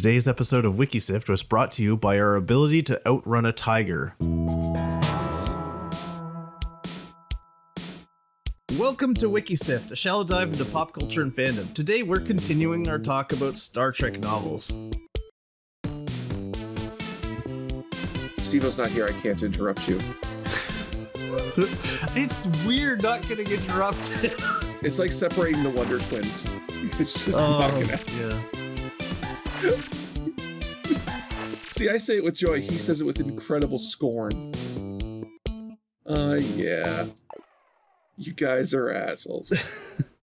Today's episode of Wiki Sift was brought to you by our ability to outrun a tiger. Welcome to Wiki Sift, a shallow dive into pop culture and fandom. Today we're continuing our talk about Star Trek novels. Stevo's not here, I can't interrupt you. It's weird not getting interrupted. It's like separating the Wonder Twins. It's just not gonna happen. Yeah. See, I say it with joy, he says it with incredible scorn. Yeah. You guys are assholes.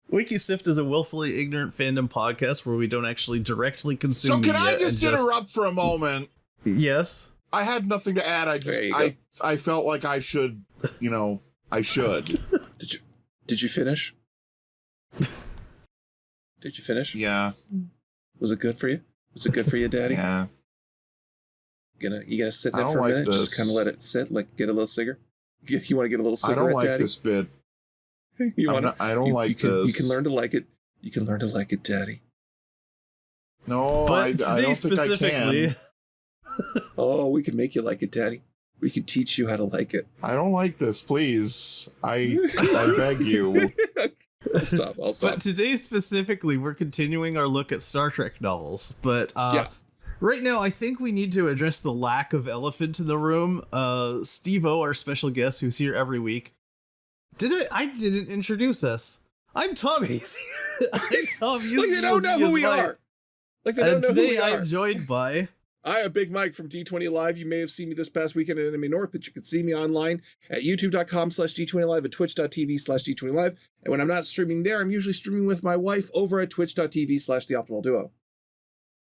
Wiki Sift is a willfully ignorant fandom podcast where we don't actually directly consume So can media I just interrupt for a moment? Yes? I had nothing to add. I felt like I should, I should. Did you finish? Did you finish? Yeah. Was it good for you? Was it good for you, Daddy? Yeah. You gonna sit there for a minute? This. Just kind of let it sit, like get a little cigarette? You want to get a little cigarette, I don't like Daddy? this bit. I don't like this. You can learn to like it. You can learn to like it, Daddy. No, But I don't think I can. Oh, we can make you like it, Daddy. We can teach you how to like it. I don't like this, please. I beg you. I'll stop. But today specifically, we're continuing our look at Star Trek novels. But right now, I think we need to address the lack of elephant in the room. Stevo, our special guest, who's here every week. I didn't introduce us. I'm Tommy. I'm Tommy. Like they don't know who we are. Like they don't know who we are. Today, I'm joined by... I am Big Mike from D20 Live. You may have seen me this past weekend at Anime North, but you can see me online at youtube.com/D20Live and twitch.tv/D20Live. And when I'm not streaming there, I'm usually streaming with my wife over at twitch.tv/TheOptimalDuo.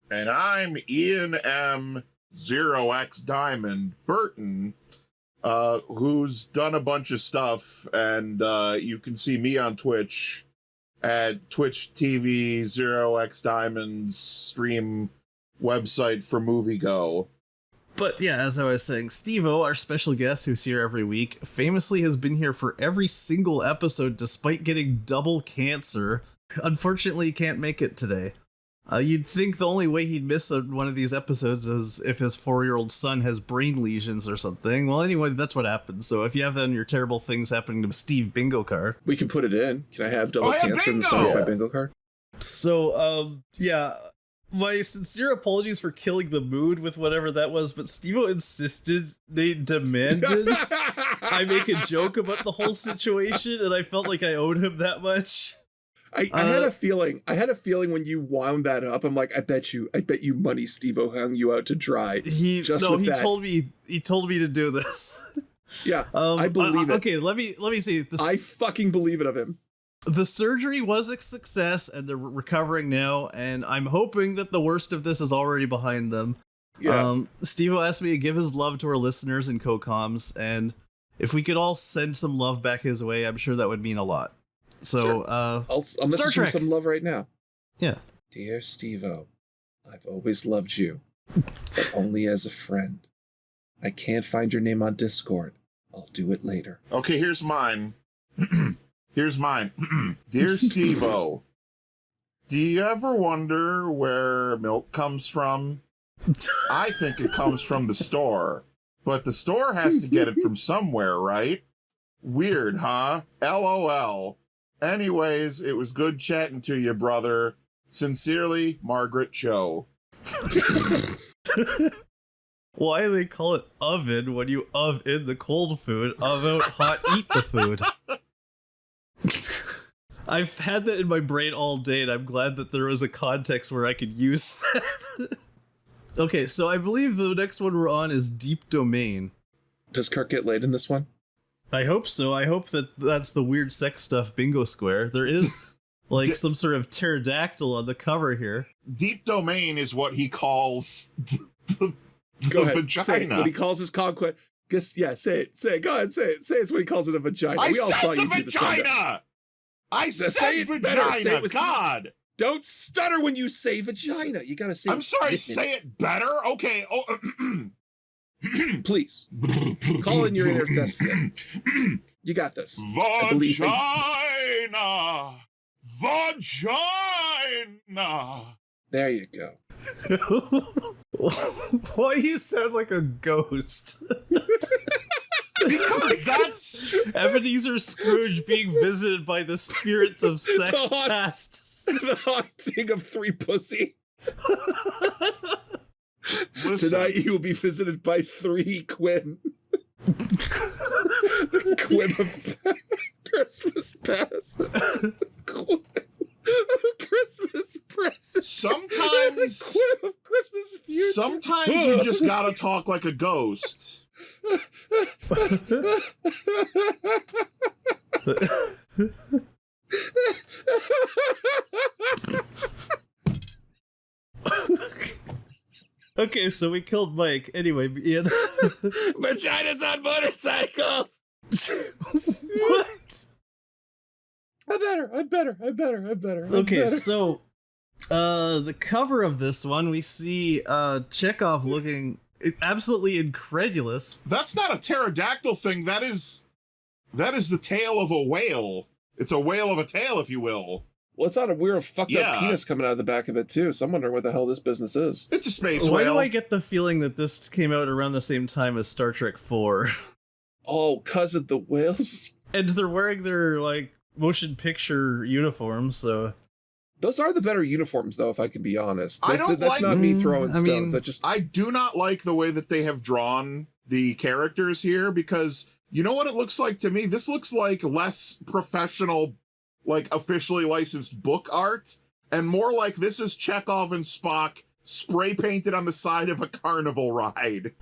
And I'm Ian M. ZeroXDiamond Burton, who's done a bunch of stuff, and you can see me on Twitch at Twitch TV ZeroXDiamond's stream website for Movie Go. But yeah, as I was saying, Stevo, our special guest who's here every week, famously has been here for every single episode despite getting double cancer. Unfortunately, he can't make it today. You'd think the only way he'd miss one of these episodes is if his 4-year-old son has brain lesions or something. Well, anyway, that's what happened. So if you have that on your terrible things happening to Steve bingo card. We can put it in. Can I have double cancer in the side of my bingo card? So, yeah. My sincere apologies for killing the mood with whatever that was, but Stevo insisted, they demanded I make a joke about the whole situation, and I felt like I owed him that much. I had a feeling when you wound that up, I'm like, I bet you money Stevo hung you out to dry. He told me to do this. Yeah, I believe it. Okay, let me see this. I fucking believe it of him. The surgery was a success, and they're recovering now, and I'm hoping that the worst of this is already behind them. Yeah. Stevo asked me to give his love to our listeners and co-coms, and if we could all send some love back his way, I'm sure that would mean a lot. So, I'll message him some love right now. Yeah. Dear Stevo, I've always loved you, but only as a friend. I can't find your name on Discord. I'll do it later. Okay, here's mine. Here's mine. Dear Stevo, do you ever wonder where milk comes from? I think it comes from the store, but the store has to get it from somewhere, right? Weird, huh? LOL. Anyways, it was good chatting to you, brother. Sincerely, Margaret Cho. Why do they call it oven when you in the cold food? Out hot, eat the food. I've had that in my brain all day, and I'm glad that there was a context where I could use that. Okay, so I believe the next one we're on is Deep Domain. Does Kirk get laid in this one? I hope so. I hope that's the weird sex stuff bingo square. There is like some sort of pterodactyl on the cover here. Deep Domain is what he calls the vagina. Say it. What he calls his conquest. Yeah, say it. Go ahead, say it. Say it's what he calls it, a vagina. I said the vagina! I said vagina! God! Don't stutter when you say vagina. You gotta say. I'm sorry, say it better? Okay. Oh, please. Call in your inner thespian. You got this. Vagina! Vagina! There you go. Why do you sound like a ghost? Because that's Ebenezer Scrooge being visited by the spirits of sex The past. The haunting of Three Pussy. listen, Tonight you will be visited by Three Quinn. The Quinn of Christmas past. The Quinn of Christmas present. sometimes The Quinn of Christmas future. sometimes you just gotta talk like a ghost. Okay, so we killed Mike. Anyway, Ian. Vagina's on motorcycles. What? I'm better. Okay, so the cover of this one, we see Chekhov looking absolutely incredulous. That's not a pterodactyl thing. That is the tail of a whale. It's a whale of a tail, if you will. Well, it's not a weird fucked up Yeah. penis coming out of the back of it, too. So I'm wondering what the hell this business is. It's a space Why whale. do I get the feeling that this came out around the same time as Star Trek 4? Oh, 'cause of the whales? And they're wearing their, like, motion picture uniforms, so... Those are the better uniforms, though, if I can be honest. I That's, don't that's like- not me throwing I stones. mean, that just I do not like the way that they have drawn the characters here, because you know what it looks like to me? This looks like less professional, like officially licensed book art, and more like this is Chekhov and Spock spray painted on the side of a carnival ride.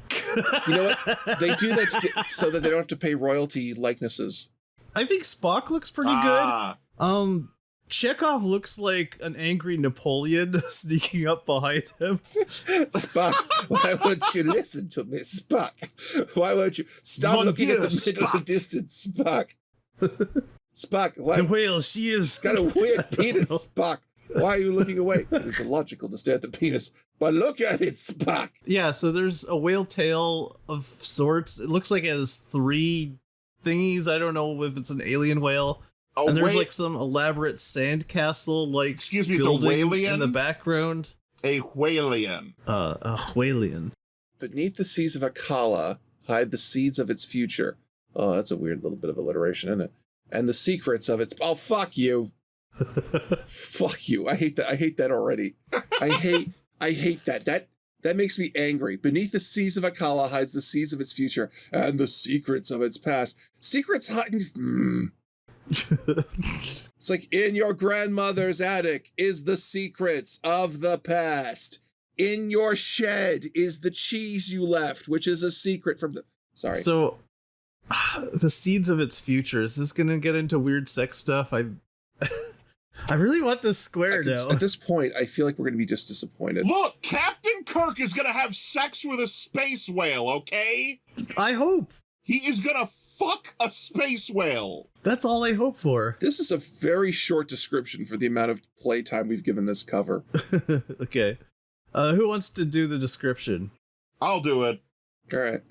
You know what? They do that so that they don't have to pay royalty likenesses. I think Spock looks pretty Ah, good. Chekhov looks like an angry Napoleon sneaking up behind him. Spock, why won't you listen to me, Spock? Why won't you stop Mon looking Dieu, at the middle Spock. distance, Spock? Spock, why? The whale, she is... Got a weird penis, Spock. Why are you looking away? It is illogical to stare at the penis, but look at it, Spock. Yeah, so there's a whale tail of sorts. It looks like it has 3 thingies. I don't know if it's an alien whale. a And there's wha- like some elaborate sandcastle like excuse me, it's a building whalian? in the background. a whalian. A whalian. Beneath the seas of Akala hide the seeds of its future. Oh, that's a weird little bit of alliteration, isn't it? And the secrets of its... Oh, fuck you. Fuck you. I hate that. I hate that already. I hate that. That makes me angry. Beneath the seas of Akala hides the seeds of its future and the secrets of its past. Secrets hiding... It's like, in your grandmother's attic is the secrets of the past. In your shed is the cheese you left, which is a secret from the... Sorry. So, the seeds of its future. Is this gonna get into weird sex stuff? I really want this square now. At this point, I feel like we're going to be just disappointed. Look, Captain Kirk is gonna have sex with a space whale, okay? I hope. He is gonna fuck a space whale. That's all I hope for. This is a very short description for the amount of playtime we've given this cover. Okay. Who wants to do the description? I'll do it. All right.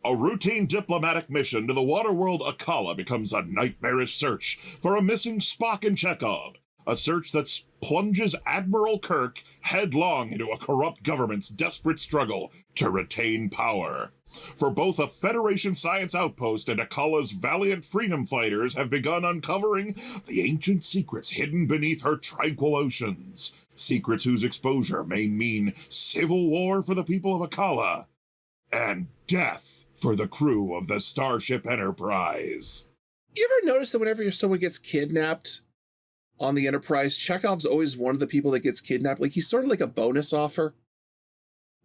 A routine diplomatic mission to the waterworld Akala becomes a nightmarish search for a missing Spock and Chekhov. A search that plunges Admiral Kirk headlong into a corrupt government's desperate struggle to retain power. For both a Federation science outpost and Akala's valiant freedom fighters have begun uncovering the ancient secrets hidden beneath her tranquil oceans. Secrets whose exposure may mean civil war for the people of Akala and death for the crew of the Starship Enterprise. You ever notice that whenever someone gets kidnapped on the Enterprise, Chekhov's always one of the people that gets kidnapped? Like, he's sort of like a bonus offer.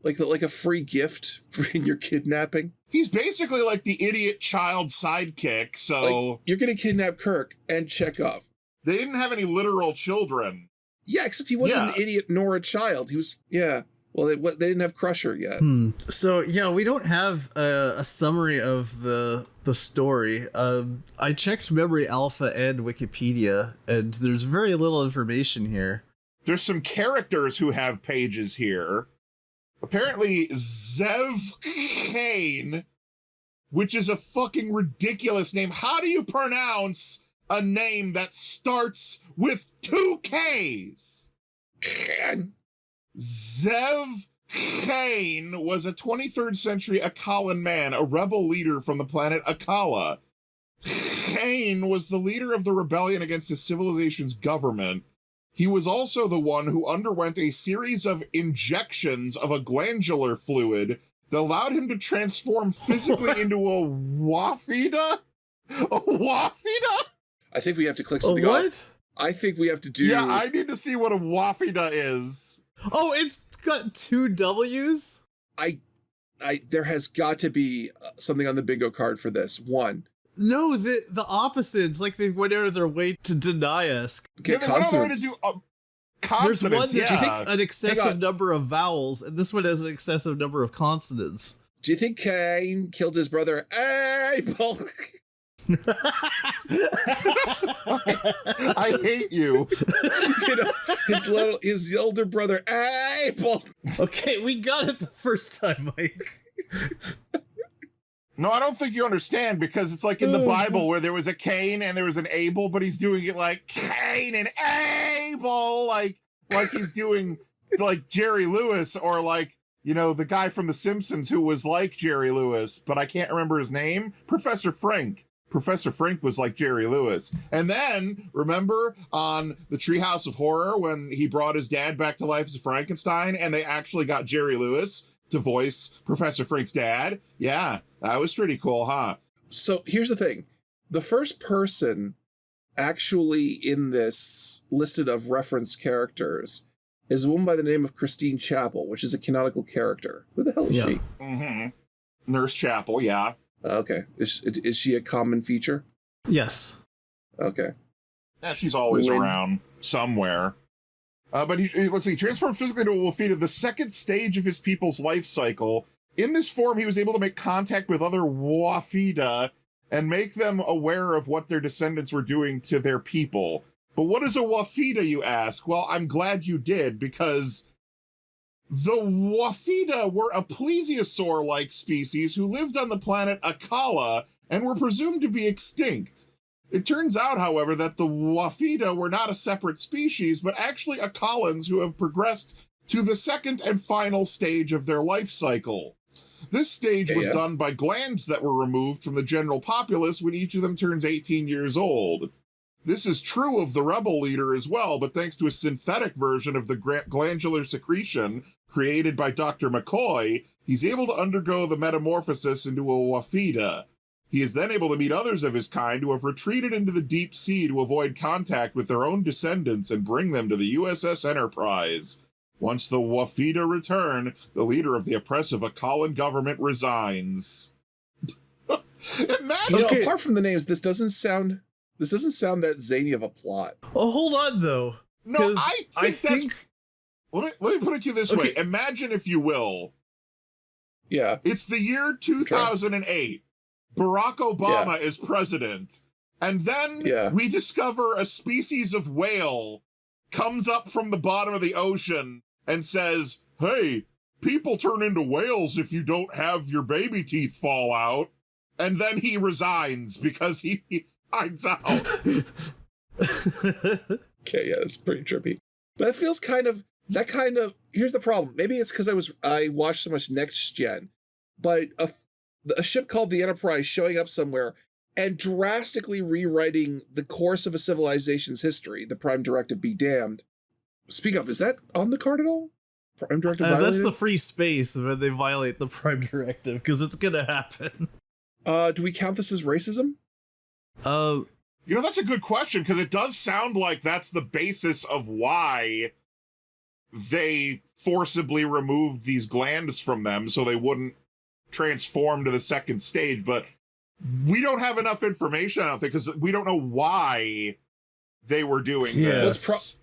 Like a free gift for your kidnapping. He's basically like the idiot child sidekick, so... Like, you're going to kidnap Kirk and Chekhov. They didn't have any literal children. Yeah, except he wasn't an idiot nor a child. He was, yeah. Well, they didn't have Crusher yet. So, yeah, we don't have a summary of the story. I checked Memory Alpha and Wikipedia, and there's very little information here. There's some characters who have pages here. Apparently, Zev Kane, which is a fucking ridiculous name. How do you pronounce a name that starts with 2 Ks? Zev Kane was a 23rd century Akalan man, a rebel leader from the planet Akala. Kane was the leader of the rebellion against his civilization's government. He was also the one who underwent a series of injections of a glandular fluid that allowed him to transform physically into a wafida? A wafida? I think we have to click something off. What? I think we have to do... Yeah, I need to see what a wafida is. Oh, it's got 2 W's? There has got to be something on the bingo card for this. 1. No, the opposite. It's like they went out of their way to deny us. Get They went out of their way to consonants. do There's one consonants, that's yeah. an excessive number of vowels, and this one has an excessive number of consonants. Do you think Cain killed his brother Abel? I hate you. You know, his older brother Abel. Okay, we got it the first time, Mike. No, I don't think you understand, because it's like in the Bible where there was a Cain and there was an Abel, but he's doing it like Cain and Abel, like he's doing like Jerry Lewis, or like, you know, the guy from The Simpsons who was like Jerry Lewis, but I can't remember his name. Professor Frank. Professor Frank was like Jerry Lewis. And then, remember on the Treehouse of Horror when he brought his dad back to life as Frankenstein, and they actually got Jerry Lewis to voice Professor Frank's dad? Yeah, that was pretty cool, huh? So here's the thing. The first person actually in this listed of referenced characters is a woman by the name of Christine Chapel, which is a canonical character. Who the hell is she? Mm-hmm. Nurse Chapel, yeah. Okay. Is she a common feature? Yes. Okay. Yeah, she's always Lynn. around somewhere. But let's see, transformed physically into a Wafida, the second stage of his people's life cycle. In this form, he was able to make contact with other Wafida and make them aware of what their descendants were doing to their people. But what is a Wafida, you ask? Well, I'm glad you did, because the Wafida were a plesiosaur-like species who lived on the planet Akala and were presumed to be extinct. It turns out, however, that the Wafida were not a separate species, but actually Akalans who have progressed to the second and final stage of their life cycle. This stage was done by glands that were removed from the general populace when each of them turns 18 years old. This is true of the rebel leader as well, but thanks to a synthetic version of the glandular secretion created by Dr. McCoy, he's able to undergo the metamorphosis into a Wafida. He is then able to meet others of his kind who have retreated into the deep sea to avoid contact with their own descendants and bring them to the USS Enterprise. Once the Wafida return, the leader of the oppressive Akalan government resigns. Imagine. You know, apart from the names, this doesn't sound that zany of a plot. Oh, hold on, though. No, I think let me put it to you this way. Okay. Imagine, if you will, Yeah. it's the year 2008. Barack Obama is president. And then we discover a species of whale comes up from the bottom of the ocean and says, hey, people turn into whales if you don't have your baby teeth fall out. And then he resigns because he finds out. Okay, yeah, that's pretty trippy. But it feels here's the problem. Maybe it's because I watched so much Next Gen, but a ship called the Enterprise showing up somewhere and drastically rewriting the course of a civilization's history, the Prime Directive be damned. Speak of, is that on the card at all? Prime Directive violated? That's the free space when they violate the Prime Directive, because it's gonna happen. Do we count this as racism? You know, that's a good question, because it does sound like that's the basis of why they forcibly removed these glands from them so they wouldn't transform to the second stage, but we don't have enough information, I don't think, because we don't know why they were doing this.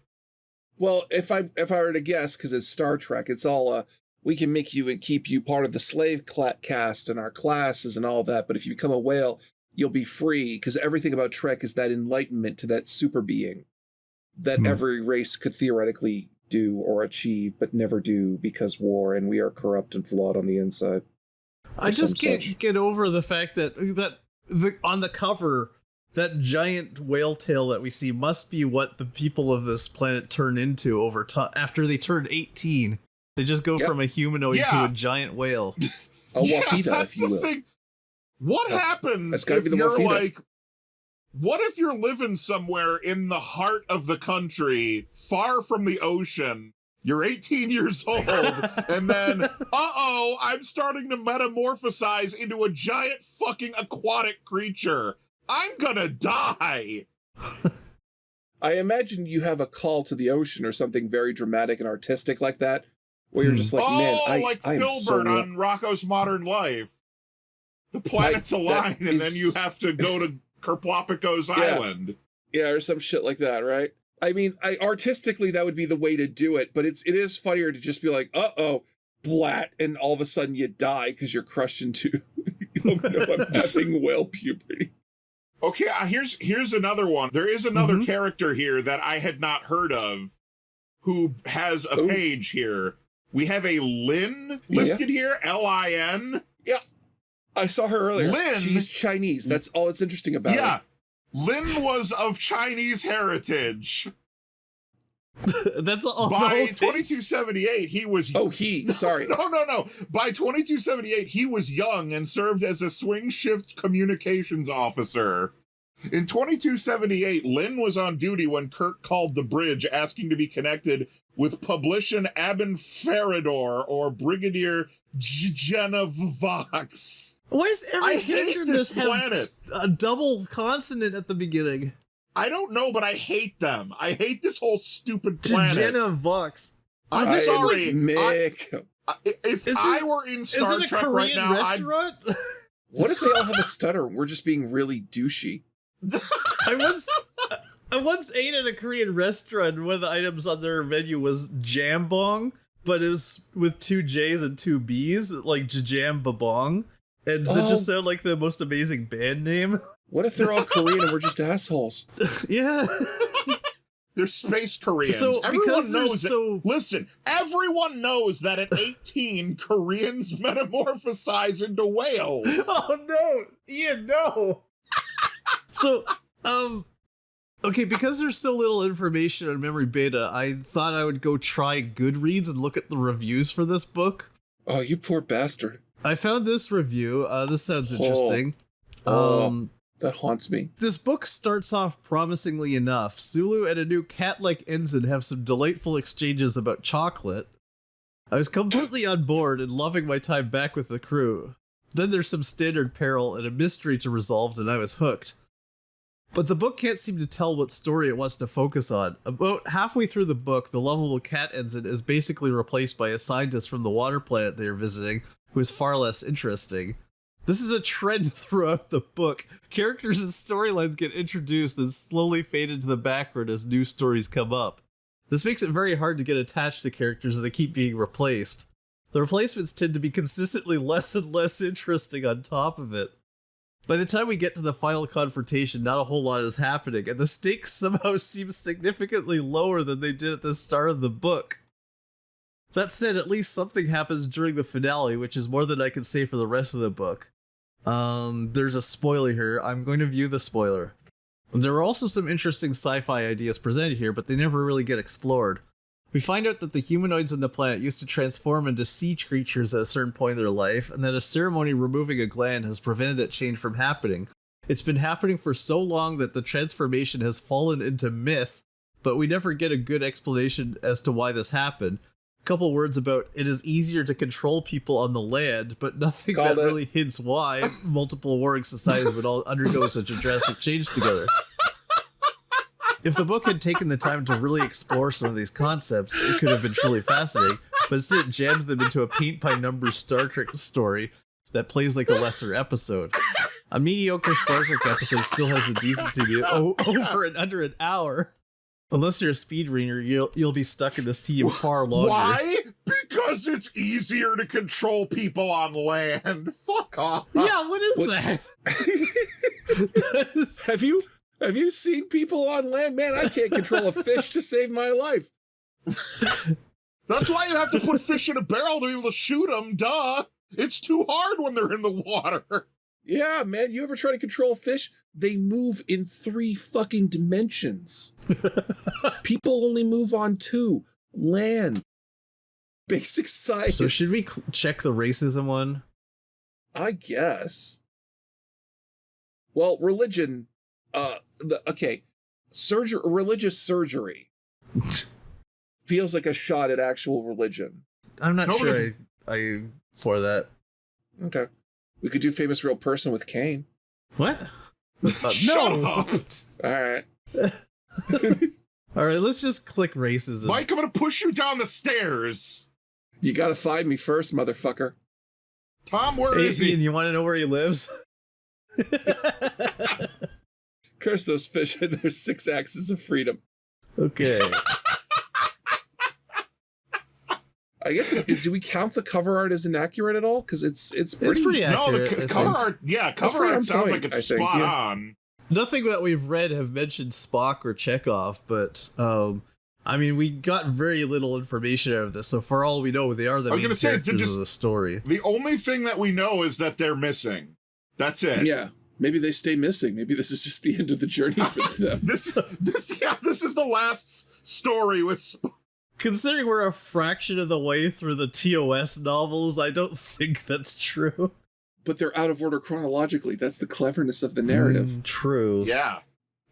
Well, if I were to guess, because it's Star Trek, it's all we can make you and keep you part of the slave caste and our classes and all that, but if you become a whale, you'll be free, because everything about Trek is that enlightenment to that super being that every race could theoretically do or achieve, but never do because war, and we are corrupt and flawed on the inside. I just can't get over the fact that on the cover, that giant whale tail that we see must be what the people of this planet turn into over time. After they turn 18, they just go from a humanoid to a giant whale. A wapita, that's if you the will. thing. What happens gotta if be the you're wapita. like, what if you're living somewhere in the heart of the country, far from the ocean, you're 18 years old, and then, I'm starting to metamorphosize into a giant fucking aquatic creature. I'm gonna die. I imagine you have a call to the ocean or something very dramatic and artistic like that, where you're just like, man, like I am Filbert so on Rocco's Modern Life. The planets align, and then you have to go to Kerplopico's Island. Yeah, or some shit like that, right? I mean, artistically, that would be the way to do it, but it is funnier to just be like, blat, and all of a sudden you die because you're crushed into, I'm having whale puberty. Okay, here's another one. There is another character here that I had not heard of who has a page here. We have a Lin listed here, Lin. Yeah, I saw her earlier. Lin. She's Chinese. That's all that's interesting about her. Yeah, Lin was of Chinese heritage. That's all. By 2278, he was... sorry. No. By 2278, he was young and served as a swing shift communications officer. In 2278, Lin was on duty when Kirk called the bridge, asking to be connected with Publician Abin Feridor or Brigadier Genavox. Why is every character in this planet have a double consonant at the beginning? I don't know, but I hate them. I hate this whole stupid planet. Genavox. I'm sorry, Mick. If I were in Star Trek right now, restaurant? What if they all have a stutter and we're just being really douchey? I once ate at a Korean restaurant, and one of the items on their menu was jambong, but it was with 2 J's and 2 B's, like Jajambabong. And that just sounded like the most amazing band name. What if they're all Korean and we're just assholes? Yeah. They're space Koreans. So, everyone knows so... Listen, everyone knows that at 18, Koreans metamorphosize into whales. Oh, no. Ian, no. So, okay, because there's so little information on Memory Beta, I thought I would go try Goodreads and look at the reviews for this book. Oh, you poor bastard. I found this review. This sounds interesting. That haunts me. This book starts off promisingly enough. Sulu and a new cat-like ensign have some delightful exchanges about chocolate. I was completely on board and loving my time back with the crew. Then there's some standard peril and a mystery to resolve, and I was hooked. But the book can't seem to tell what story it wants to focus on. About halfway through the book, the lovable cat ensign is basically replaced by a scientist from the water planet they are visiting, who is far less interesting. This is a trend throughout the book. Characters and storylines get introduced and slowly fade into the background as new stories come up. This makes it very hard to get attached to characters as they keep being replaced. The replacements tend to be consistently less and less interesting on top of it. By the time we get to the final confrontation, not a whole lot is happening, and the stakes somehow seem significantly lower than they did at the start of the book. That said, at least something happens during the finale, which is more than I can say for the rest of the book. There's a spoiler here. I'm going to view the spoiler. There are also some interesting sci-fi ideas presented here, but they never really get explored. We find out that the humanoids on the planet used to transform into sea creatures at a certain point in their life, and that a ceremony removing a gland has prevented that change from happening. It's been happening for so long that the transformation has fallen into myth, but we never get a good explanation as to why this happened. A couple words about it is easier to control people on the land, but nothing that really hints why multiple warring societies would all undergo such a drastic change together. If the book had taken the time to really explore some of these concepts, it could have been truly fascinating, but instead it jams them into a paint-by-numbers Star Trek story that plays like a lesser episode. A mediocre Star Trek episode still has the decency to be over and under an hour. Unless you're a speed reader, you'll be stuck in this team far longer. Why? Because it's easier to control people on land. Fuck off. Yeah, what is that? Have you seen people on land? Man, I can't control a fish to save my life. That's why you have to put fish in a barrel to be able to shoot them, duh. It's too hard when they're in the water. Yeah, man, you ever try to control fish? they move in 3 fucking dimensions. People only move on 2. Land. Basic science. So should we check the racism one? I guess. Well, religion, religious surgery feels like a shot at actual religion. I'm not sure I for that. Okay. We could do famous real person with Kane. What? Shut up. All right. All right, let's just click racism. Mike, I'm going to push you down the stairs. You got to find me first, motherfucker. Tom, where is he? Ian, you want to know where he lives? Curse those fish and their 6 axes of freedom. Okay. I guess, do we count the cover art as inaccurate at all? Because it's pretty accurate. No, the cover art, cover art sounds like it's spot on. Nothing that we've read have mentioned Spock or Chekhov, but I mean, we got very little information out of this. So for all we know, they are the main characters of the story. The only thing that we know is that they're missing. That's it. Yeah. Maybe they stay missing. Maybe this is just the end of the journey for them. This is the last story with Spock. Considering we're a fraction of the way through the TOS novels, I don't think that's true. But they're out of order chronologically. That's the cleverness of the narrative. True. Yeah.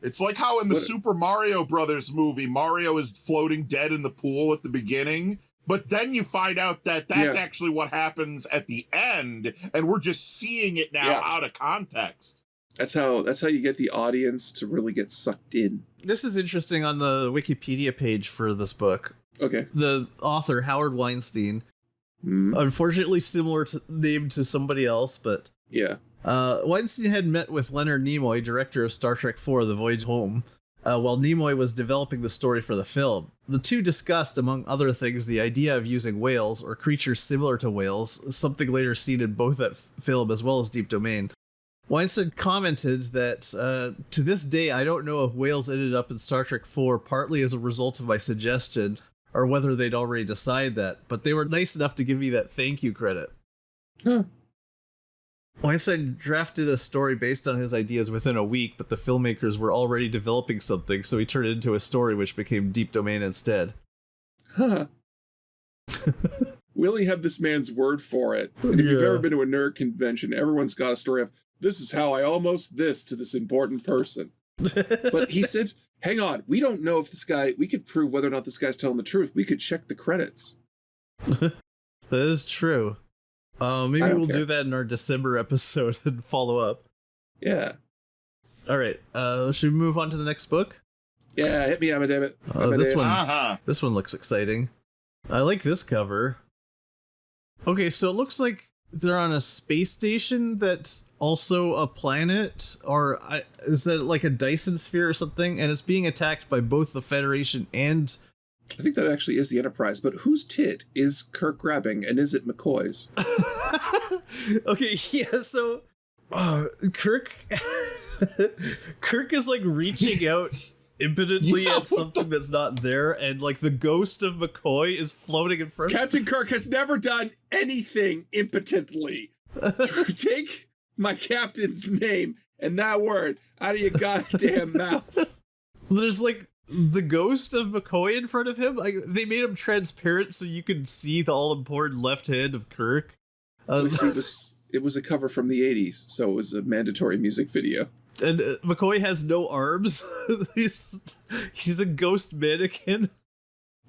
It's like how in the Super Mario Brothers movie, Mario is floating dead in the pool at the beginning, but then you find out that that's actually what happens at the end, and we're just seeing it now out of context. That's how you get the audience to really get sucked in. This is interesting on the Wikipedia page for this book. Okay. The author, Howard Weinstein, unfortunately similar name to somebody else, but yeah. Weinstein had met with Leonard Nimoy, director of Star Trek IV: The Voyage Home, while Nimoy was developing the story for the film. The two discussed, among other things, the idea of using whales, or creatures similar to whales, something later seen in both that film as well as Deep Domain. Weinstein commented that, to this day, I don't know if whales ended up in Star Trek IV partly as a result of my suggestion, or whether they'd already decided that, but they were nice enough to give me that thank you credit. Huh. Weinstein drafted a story based on his ideas within a week, but the filmmakers were already developing something, so he turned it into a story which became Deep Domain instead. Huh. We only have this man's word for it. And if you've ever been to a nerd convention, everyone's got a story of, this is how I almost this to this important person. But he said, hang on, we don't know if this guy, we could prove whether or not this guy's telling the truth. We could check the credits. That is true. Maybe we'll do that in our December episode and follow up. Yeah. All right. Should we move on to the next book? Yeah, hit me, Amadeus. This one looks exciting. I like this cover. Okay, so it looks like they're on a space station that's also a planet, or is that like a Dyson sphere or something? And it's being attacked by both the Federation and... I think that actually is the Enterprise, but whose tit is Kirk grabbing, and is it McCoy's? Okay, yeah, so Kirk is like reaching out impotently at something that's not there, and like the ghost of McCoy is floating in front of him. Captain Kirk has never done anything impotently. Take my captain's name and that word out of your goddamn mouth. There's like the ghost of McCoy in front of him. Like they made him transparent so you could see the all-important left hand of Kirk. It was a cover from the 80s, so it was a mandatory music video. And McCoy has no arms. he's a ghost mannequin.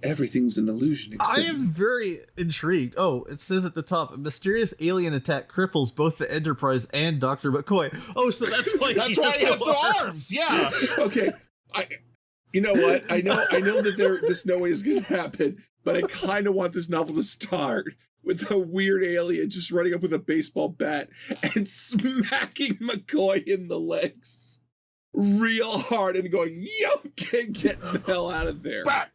Everything's an illusion. I am very intrigued. Oh, it says at the top, a mysterious alien attack cripples both the Enterprise and Dr. McCoy. Oh, so that's why he has no arms. Yeah. Okay. You know what? I know that this no way is going to happen, but I kind of want this novel to start with a weird alien just running up with a baseball bat and smacking McCoy in the legs real hard and going, yo, get the hell out of there. Bat.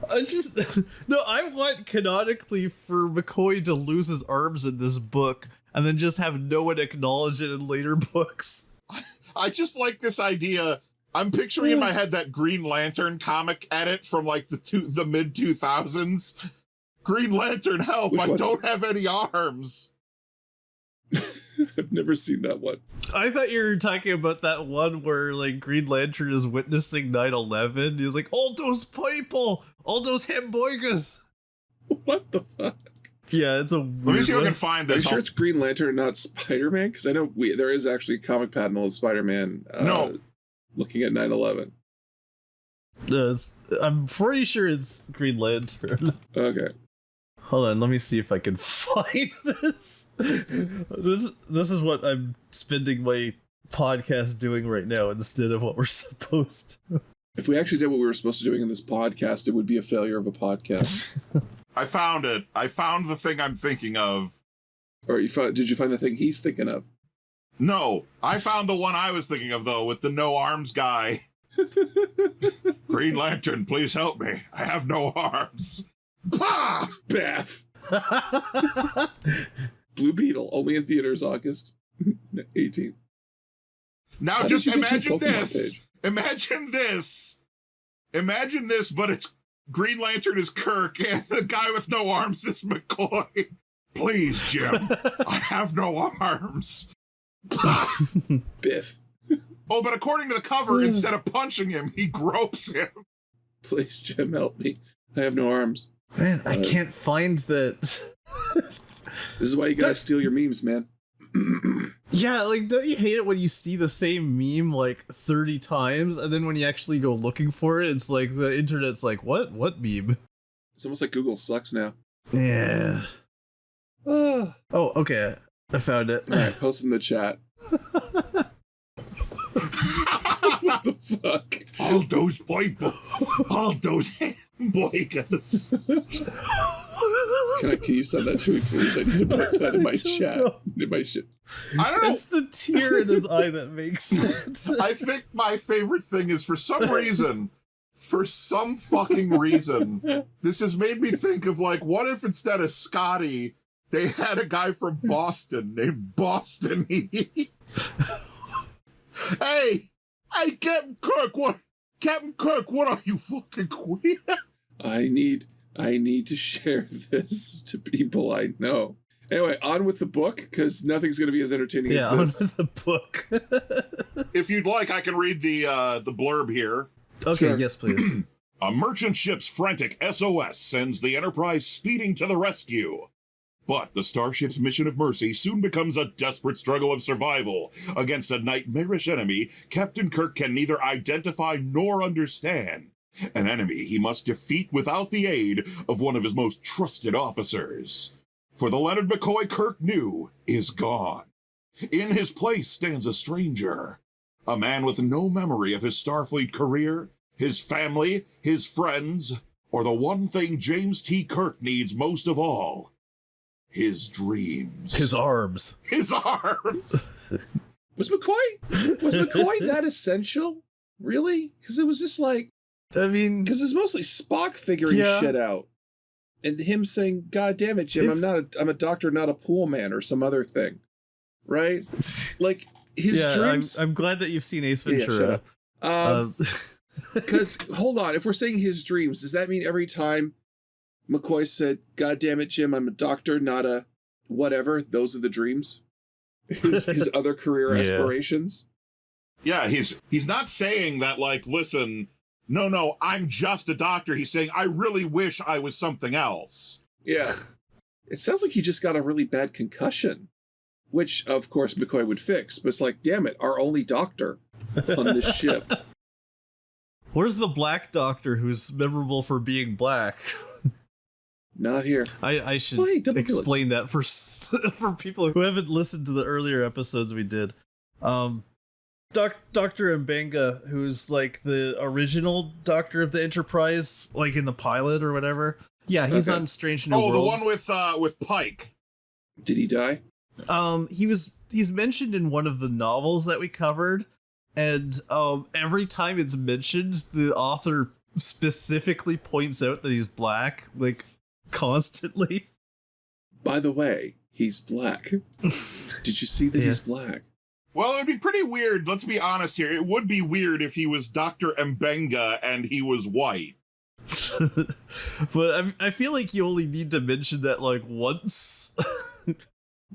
I want canonically for McCoy to lose his arms in this book and then just have no one acknowledge it in later books. I just like this idea. I'm picturing in my head that Green Lantern comic edit from like the mid 2000s. Green Lantern, help! I don't have any arms. I've never seen that one. I thought you were talking about that one where like Green Lantern is witnessing 9/11. He's like, all those people, all those hamburgers. What the fuck? Yeah, it's a weird Let me see if I one. can find Are you this. sure it's Green Lantern, not Spider-Man? Because I know there is actually a comic panel of Spider-Man No. looking at 9/11. I'm pretty sure it's Green Lantern. Okay. Hold on, let me see if I can find this. This is what I'm spending my podcast doing right now instead of what we're supposed to. If we actually did what we were supposed to doing in this podcast, it would be a failure of a podcast. I found it. I found the thing I'm thinking of. Or did you find the thing he's thinking of? No, I found the one I was thinking of, though, with the no arms guy. Green Lantern, please help me. I have no arms. Pah! Bath. Blue Beetle, only in theaters August 18th. Now How just did you get to imagine the Pokemon this. page? Imagine this. Imagine this, but it's Green Lantern is Kirk and the guy with no arms is McCoy. Please, Jim. I have no arms. Biff. Oh, but according to the cover, instead of punching him, he gropes him. Please, Jim, help me. I have no arms. Man, I can't find that. This is why you gotta steal your memes, man. Yeah, like, don't you hate it when you see the same meme like 30 times, and then when you actually go looking for it, it's like the internet's like, what meme? It's almost like Google sucks now. Yeah. Oh, Okay, I found it. all right, post in the chat. What the fuck? All those people. All those hamburgers. Can you send that to me, please? I need to put that in my chat. know. In my shit. I don't know. It's the tear in his eye that makes it. I think my favorite thing is for some fucking reason, this has made me think of like, what if instead of Scotty, they had a guy from Boston named Boston Heat? Hey, Captain Kirk, what are you fucking queer? I need to share this to people I know. Anyway, on with the book, because nothing's going to be as entertaining Yeah, as this. on with the book. If you'd like, I can read the blurb here. Okay, Sure. yes, please. A merchant ship's frantic SOS sends the Enterprise speeding to the rescue. But the starship's mission of mercy soon becomes a desperate struggle of survival against a nightmarish enemy Captain Kirk can neither identify nor understand. An enemy he must defeat without the aid of one of his most trusted officers. For the Leonard McCoy Kirk knew is gone. In his place stands a stranger. A man with no memory of his Starfleet career, his family, his friends, or the one thing James T. Kirk needs most of all. His dreams. His arms. His arms. Was McCoy that essential? Really? Because it was just like, I mean, because it's mostly Spock figuring Yeah. shit out. And him saying, God damn it, Jim, I'm a doctor, not a pool man, or some other thing. Right? Like, his dreams. I'm glad that you've seen Ace Yeah, Ventura. shut up. Because, hold on, if we're saying his dreams, does that mean every time McCoy said, God damn it, Jim, I'm a doctor, not a whatever, those are the dreams? His other career Yeah. aspirations? Yeah, he's not saying that, like, listen, no, I'm just a doctor. He's saying, I really wish I was something else. Yeah. It sounds like he just got a really bad concussion, which, of course, McCoy would fix. But it's like, damn it, our only doctor on this ship. Where's the black doctor who's memorable for being black? Not here. I should Oh, hey, double explain that for people who haven't listened to the earlier episodes we did. Dr. Mbenga, who's like the original doctor of the Enterprise, like in the pilot or whatever. Yeah, he's Okay. on Strange New Oh, Worlds. the one with Pike. Did he die? He's mentioned in one of the novels that we covered, and every time it's mentioned, the author specifically points out that he's black, like constantly. By the way, he's black. Did you see that Yeah. he's black? Well, it would be pretty weird, let's be honest here. It would be weird if he was Dr. Mbenga and he was white. But I feel like you only need to mention that like once.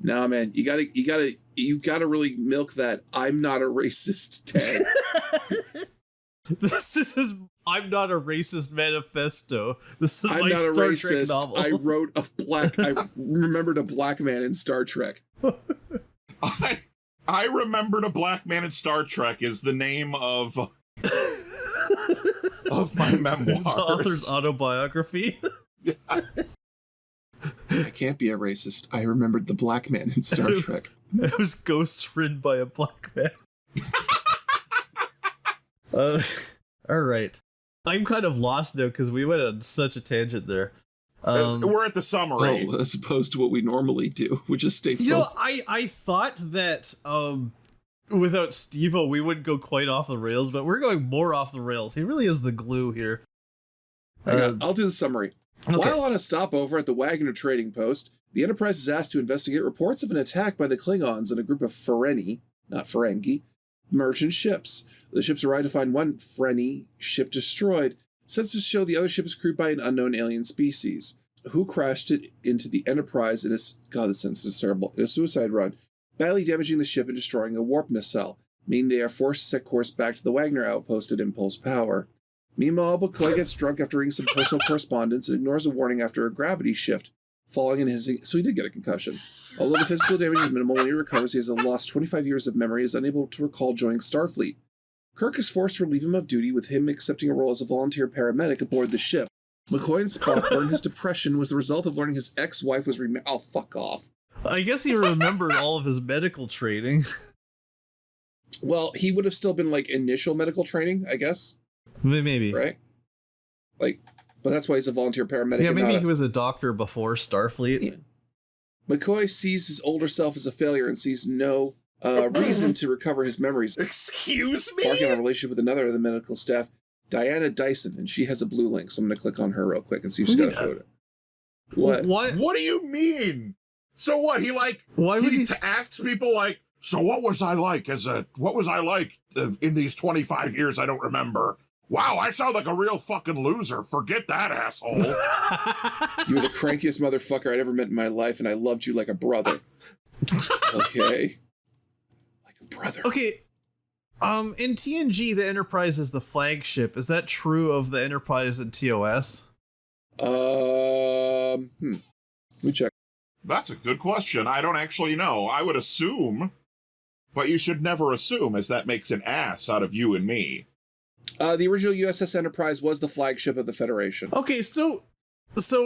Nah, man, you gotta really milk that I'm not a racist tag. This is his I'm not a racist manifesto. This is I'm my not a Star racist. Trek novel. I remembered a black man in Star Trek. I remembered a black man in Star Trek is the name of my memoirs. The author's autobiography. Yeah. I can't be a racist. I remembered the black man in Star Trek. It was ghost ridden by a black man. All right. I'm kind of lost now because we went on such a tangent there. We're at the summary. Oh, as opposed to what we normally do, which is stay focused. You know, I thought that without Stevo we wouldn't go quite off the rails, but we're going more off the rails. He really is the glue here. I'll do the summary. Okay. While on a stopover at the Wagner trading post, the Enterprise is asked to investigate reports of an attack by the Klingons and a group of Ferengi, not Ferengi, merchant ships. The ships arrive to find one Ferengi ship destroyed. Sensors show the other ship is crewed by an unknown alien species, who crashed it into the Enterprise in this sentence is terrible, in a suicide run, badly damaging the ship and destroying a warp nacelle, meaning they are forced to set course back to the Wagner outpost at Impulse Power. Meanwhile, McCoy gets drunk after reading some personal correspondence and ignores a warning after a gravity shift, falling in his... So he did get a concussion. Although the physical damage is minimal, when he recovers, he has lost 25 years of memory and is unable to recall joining Starfleet. Kirk is forced to relieve him of duty, with him accepting a role as a volunteer paramedic aboard the ship. McCoy and Spock learn his depression was the result of learning his ex-wife was Oh, fuck off. I guess he remembered all of his medical training. Well, he would have still been, like, initial medical training, I guess. Maybe. Right? Like, but that's why he's a volunteer paramedic. Yeah, maybe he was a doctor before Starfleet. Yeah. McCoy sees his older self as a failure and sees no reason to recover his memories. Excuse me? Embarking on a relationship with another of the medical staff, Diana Dyson, and she has a blue link, so I'm going to click on her real quick and see if she's got a photo. What? What do you mean? So what? He asks people like, so what was I like in these 25 years I don't remember? Wow, I sound like a real fucking loser. Forget that, asshole. You were the crankiest motherfucker I'd ever met in my life, and I loved you like a brother. Okay. Like a brother. Okay. In TNG, the Enterprise is the flagship. Is that true of the Enterprise in TOS? Let me check. That's a good question. I don't actually know. I would assume, but you should never assume, as that makes an ass out of you and me. The original USS Enterprise was the flagship of the Federation. Okay, so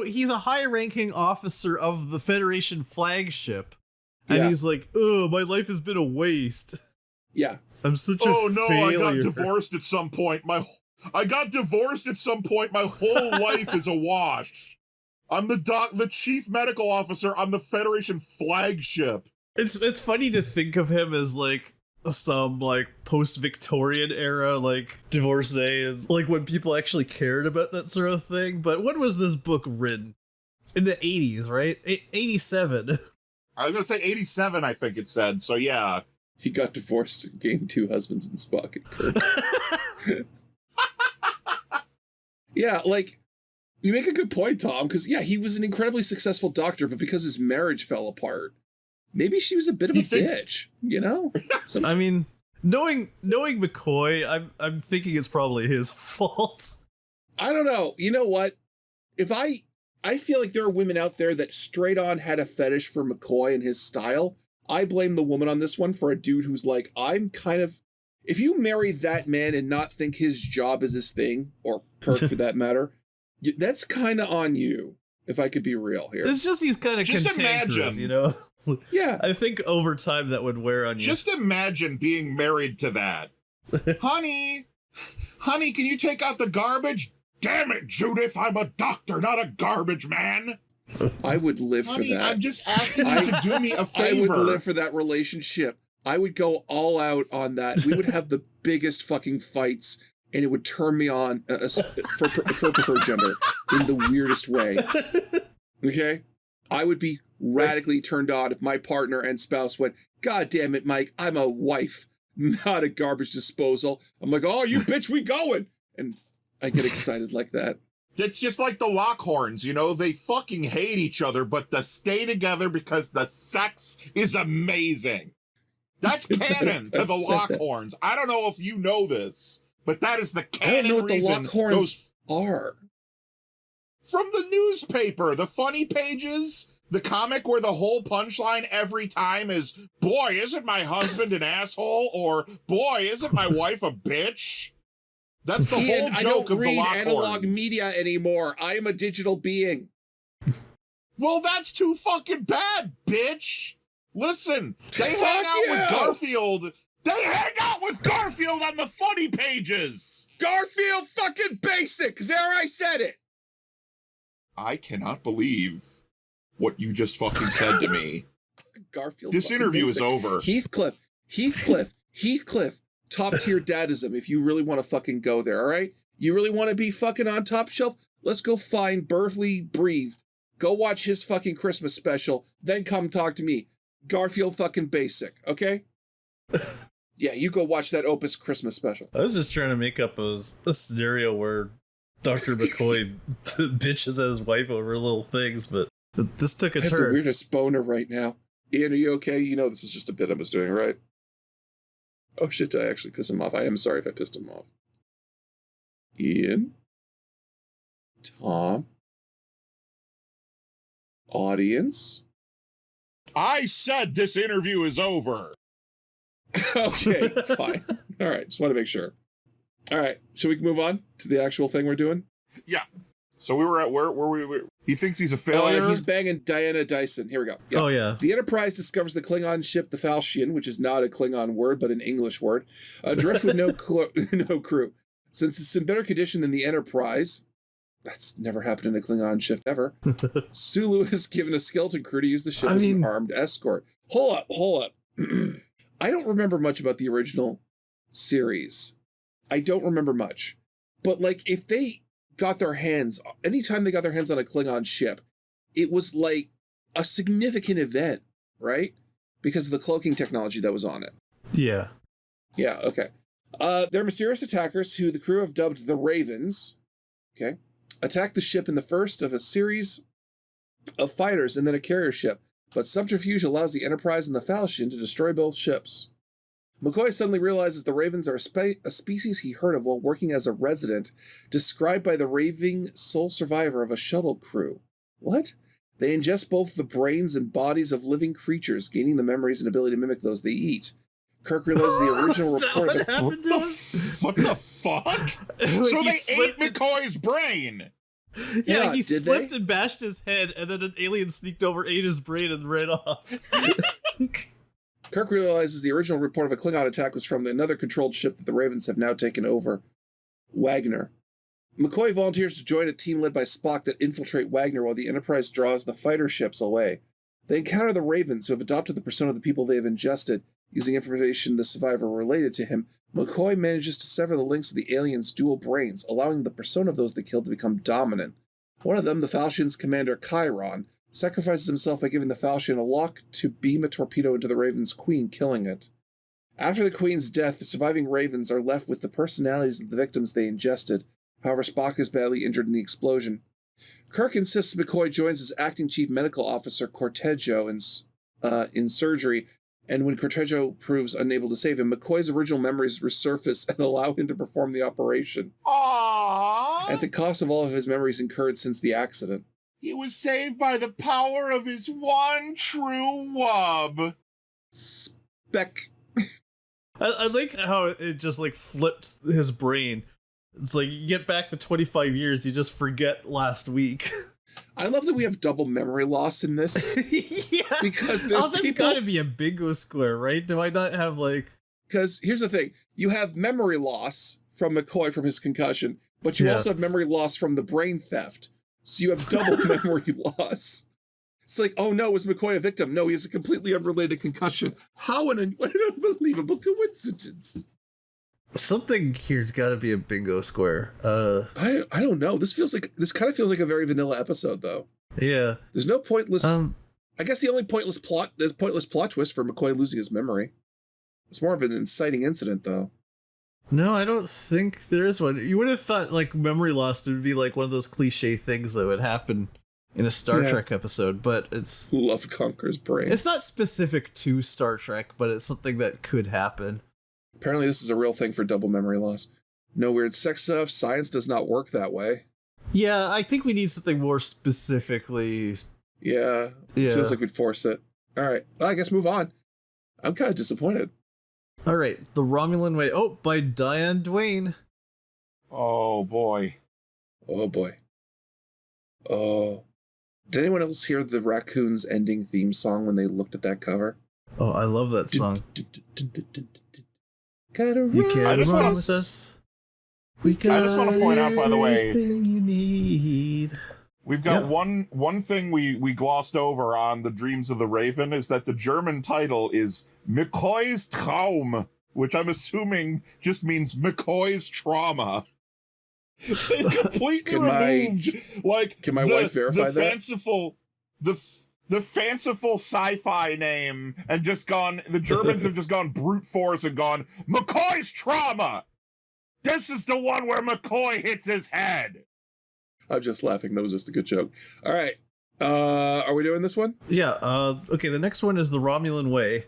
he's a high-ranking officer of the Federation flagship, and he's like, "Oh, my life has been a waste." Yeah, I'm such a failure. I got divorced at some point. My whole life is a wash. I'm the chief medical officer on the Federation flagship. It's funny to think of him as like some like post-Victorian era like divorcee, and like when people actually cared about that sort of thing. But when was this book written? In the 80s, right? 87. I was gonna say 87, I think it said. So yeah, he got divorced and gained 2 husbands in Spock and Kirk. Yeah, like, you make a good point, Tom, because he was an incredibly successful doctor, but because his marriage fell apart, maybe she was a bit of a bitch, you know? I mean, knowing McCoy, I'm thinking it's probably his fault. I don't know. You know what? If I feel like there are women out there that straight on had a fetish for McCoy and his style. I blame the woman on this one for a dude who's like, if you marry that man and not think his job is his thing, or Kirk for that matter, that's kind of on you, if I could be real here. It's just he's kind of cantankerous, you know? Yeah. I think over time that would wear on you. Just imagine being married to that. Honey, can you take out the garbage? Damn it, Judith, I'm a doctor, not a garbage man. I would live for that. I'm just asking you to do me a favor. I would live for that relationship. I would go all out on that. We would have the biggest fucking fights, and it would turn me on for preferred gender in the weirdest way. Okay? I would be radically turned on if my partner and spouse went, God damn it, Mike, I'm a wife, not a garbage disposal. I'm like, oh, you bitch, we going. And I get excited like that. It's just like the Lockhorns, you know, they fucking hate each other, but they stay together because the sex is amazing. That's canon to the Lockhorns. I don't know if you know this, but that is the canon I don't know what the reason Lockhorns are. From the newspaper, the funny pages, the comic where the whole punchline every time is, boy, isn't my husband an asshole? Or, boy, isn't my wife a bitch? That's the whole joke of the Lockhorns. I don't read analog media anymore. I am a digital being. Well, that's too fucking bad, bitch. Listen, they hang out with Garfield. They hang out with Garfield on the funny pages. Garfield fucking basic. There, I said it. I cannot believe what you just fucking said to me. Garfield. This interview is over. Heathcliff. Top tier dadism. If you really want to fucking go there, all right? You really want to be fucking on top shelf? Let's go find Burfleigh Breathed. Go watch his fucking Christmas special. Then come talk to me. Garfield fucking basic, okay? Yeah, you go watch that Opus Christmas special. I was just trying to make up a scenario where Dr. McCoy bitches at his wife over little things, but this took a I have turn. the weirdest boner right now. Ian, are you okay? You know this was just a bit I was doing, right? Oh shit, did I actually piss him off? I am sorry if I pissed him off. Ian? Tom? Audience? I said this interview is over. Okay, fine. All right, just want to make sure. All right, should we move on to the actual thing we're doing? Yeah. So we were at where we he thinks he's a failure. He's banging Diana Dyson. Here we go. Yeah. Oh, yeah. The Enterprise discovers the Klingon ship, the Falchion, which is not a Klingon word, but an English word, adrift with no crew. Since it's in better condition than the Enterprise, that's never happened in a Klingon ship ever, Sulu is given a skeleton crew to use the ship as an armed escort. Hold up. I don't remember much about the original series. I don't remember much. But, like, if they anytime they got their hands on a Klingon ship, it was like a significant event, right? Because of the cloaking technology that was on it. Yeah. Yeah, okay. They're mysterious attackers who the crew have dubbed the Ravens, okay, attack the ship in the first of a series of fighters and then a carrier ship, but subterfuge allows the Enterprise and the Falchion to destroy both ships. McCoy suddenly realizes the Ravens are a species he heard of while working as a resident, described by the raving sole survivor of a shuttle crew. What? They ingest both the brains and bodies of living creatures, gaining the memories and ability to mimic those they eat. Kirk realizes the original report of What the fuck? Like so they ate McCoy's brain. Yeah, he did slipped they? and bashed his head, and then an alien sneaked over, ate his brain, and ran off. Kirk realizes the original report of a Klingon attack was from another controlled ship that the Ravens have now taken over, Wagner. McCoy volunteers to join a team led by Spock that infiltrate Wagner while the Enterprise draws the fighter ships away. They encounter the Ravens, who have adopted the persona of the people they have ingested. Using information the survivor related to him, McCoy manages to sever the links of the aliens' dual brains, allowing the persona of those they killed to become dominant. One of them, the Falchion's commander Chiron, sacrifices himself by giving the Falchion a lock to beam a torpedo into the Raven's queen, killing it. After the queen's death, the surviving Ravens are left with the personalities of the victims they ingested. However, Spock is badly injured in the explosion. Kirk insists McCoy joins as acting chief medical officer Cortejo in surgery, and when Cortejo proves unable to save him, McCoy's original memories resurface and allow him to perform the operation. Aww! At the cost of all of his memories incurred since the accident. He was saved by the power of his one true wub. Spec. I like how it just, like, flipped his brain. It's like, you get back the 25 years, you just forget last week. I love that we have double memory loss in this. Yeah. Because there's that's gotta be a bingo square, right? Do I not have, like... Because here's the thing. You have memory loss from McCoy from his concussion, but you also have memory loss from the brain theft. So you have double memory loss. It's like, oh no, was McCoy a victim? No, he has a completely unrelated concussion. What an unbelievable coincidence. Something here's got to be a bingo square. I don't know. This kind of feels like a very vanilla episode, though. Yeah. There's no pointless. I guess the only pointless plot twist for McCoy losing his memory. It's more of an inciting incident, though. No, I don't think there is one. You would have thought like memory loss would be like one of those cliche things that would happen in a Star Trek episode, but it's love conquers brain. It's not specific to Star Trek, but it's something that could happen. Apparently this is a real thing for double memory loss. No weird sex stuff. Science does not work that way. Yeah, I think we need something more specifically. Yeah. It feels like we'd force it. All right. Well, I guess move on. I'm kind of disappointed. All right. The Romulan Way. Oh, by Diane Duane. Oh, boy. Oh, boy. Oh. Did anyone else hear the Raccoons ending theme song when they looked at that cover? Oh, I love that song. You can't run with us. I just want to point out, by the way, you need. We've got one thing we glossed over on the Dreams of the Raven is that the German title is McCoy's Traum, which I'm assuming just means McCoy's trauma. They completely removed can my wife verify the that? the fanciful sci-fi name and just gone. The Germans have just gone brute force and gone McCoy's trauma. This is the one where McCoy hits his head. I'm just laughing. That was just a good joke. All right. Are we doing this one? Yeah. Okay, the next one is the Romulan Way.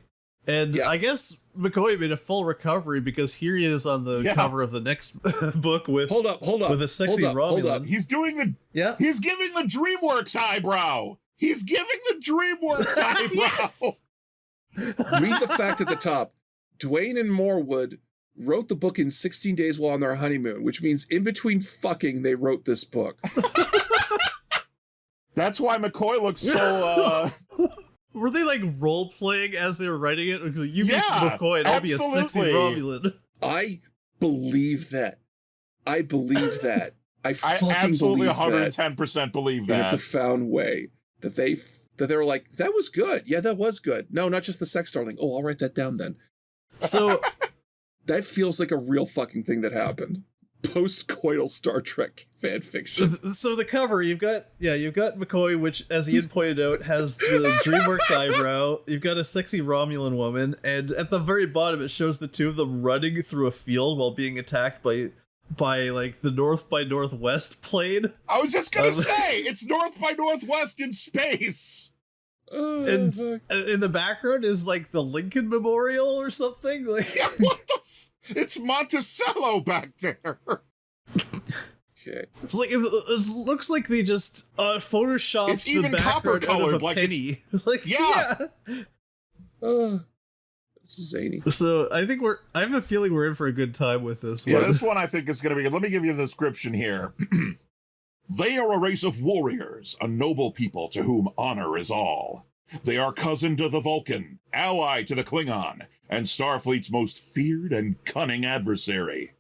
And I guess McCoy made a full recovery because here he is on the cover of the next book with hold up with a sexy Romulan. He's doing he's giving the DreamWorks eyebrow. He's giving the DreamWorks eyebrow. Read the fact at the top. Duane and Morwood wrote the book in 16 days while on their honeymoon, which means in between fucking, they wrote this book. That's why McCoy looks so, Were they like role-playing as they were writing it? Because you be McCoy and I'll be a sexy Romulan. I believe that. I I fucking absolutely believe 110% believe that. In a profound way. That they were like, that was good. Yeah, that was good. No, not just the sex darling. Oh, I'll write that down then. So that feels like a real fucking thing that happened. Post-coital Star Trek fan fiction. So the cover, you've got McCoy, which, as Ian pointed out, has the DreamWorks eyebrow. You've got a sexy Romulan woman, and at the very bottom, it shows the two of them running through a field while being attacked by like the North by Northwest plane. I was just gonna say it's North by Northwest in space. And in the background is like the Lincoln Memorial or something. Like, yeah, what the? It's Monticello back there. Okay. It's like it looks like they just photoshopped it's even the background out of a like penny. Like, yeah. This is zany. So I have a feeling we're in for a good time with this one. Yeah, this one I think is going to be good. Let me give you the description here. They are a race of warriors, a noble people to whom honor is all. They are cousin to the Vulcan, ally to the Klingon, and Starfleet's most feared and cunning adversary.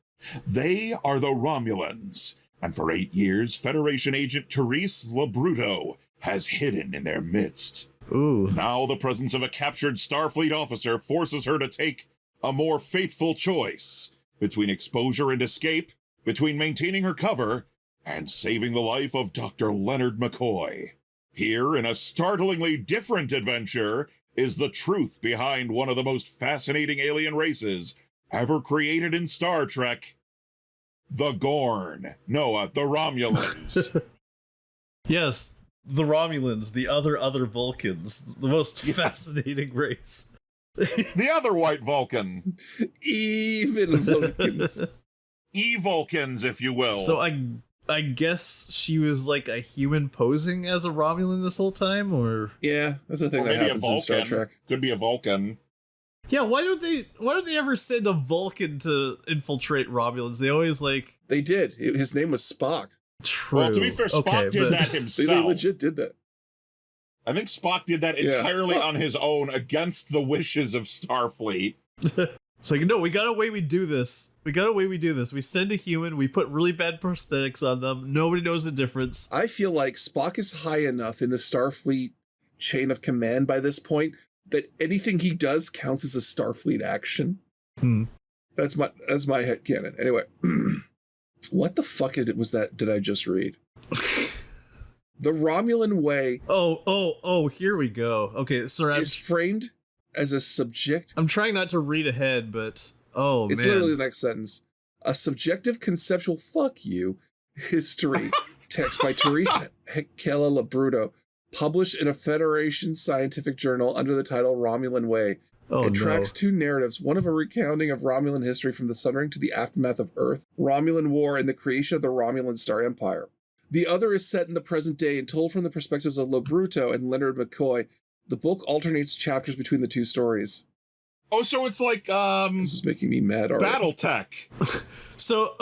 They are the Romulans, and for 8 years, Federation agent Therese Labruto has hidden in their midst. Ooh. Now the presence of a captured Starfleet officer forces her to take a more fateful choice between exposure and escape, between maintaining her cover and saving the life of Dr. Leonard McCoy. Here, in a startlingly different adventure, is the truth behind one of the most fascinating alien races ever created in Star Trek, the Gorn. No, the Romulans. Yes, the Romulans, the other Vulcans, the most fascinating race. The other white Vulcan. Evil Vulcans. E-Vulcans, if you will. So I guess she was like a human posing as a Romulan this whole time, or yeah, that's the thing that happens in Star Trek. Could be a Vulcan. Yeah, why don't they ever send a Vulcan to infiltrate Romulans? They always like they did. His name was Spock. True. Well, to be fair, Spock did that himself. They legit did that. I think Spock did that entirely on his own against the wishes of Starfleet. It's like, no, we got a way we do this. We send a human, we put really bad prosthetics on them. Nobody knows the difference. I feel like Spock is high enough in the Starfleet chain of command by this point that anything he does counts as a Starfleet action. That's my headcanon. Anyway, what the fuck was that? Did I just read? The Romulan Way. Oh, here we go. Okay, sorry. Is framed as a subject. I'm trying not to read ahead, but it's literally the next sentence. A subjective conceptual fuck you history text by Teresa Hekela Labruto, published in a Federation scientific journal under the title Romulan Way. It tracks two narratives, one of a recounting of Romulan history from the Sundering to the aftermath of Earth, Romulan War, and the creation of the Romulan-Star Empire. The other is set in the present day and told from the perspectives of Labruto and Leonard McCoy. The book alternates chapters between the two stories. Oh, so it's like, This is making me mad already. Battletech. So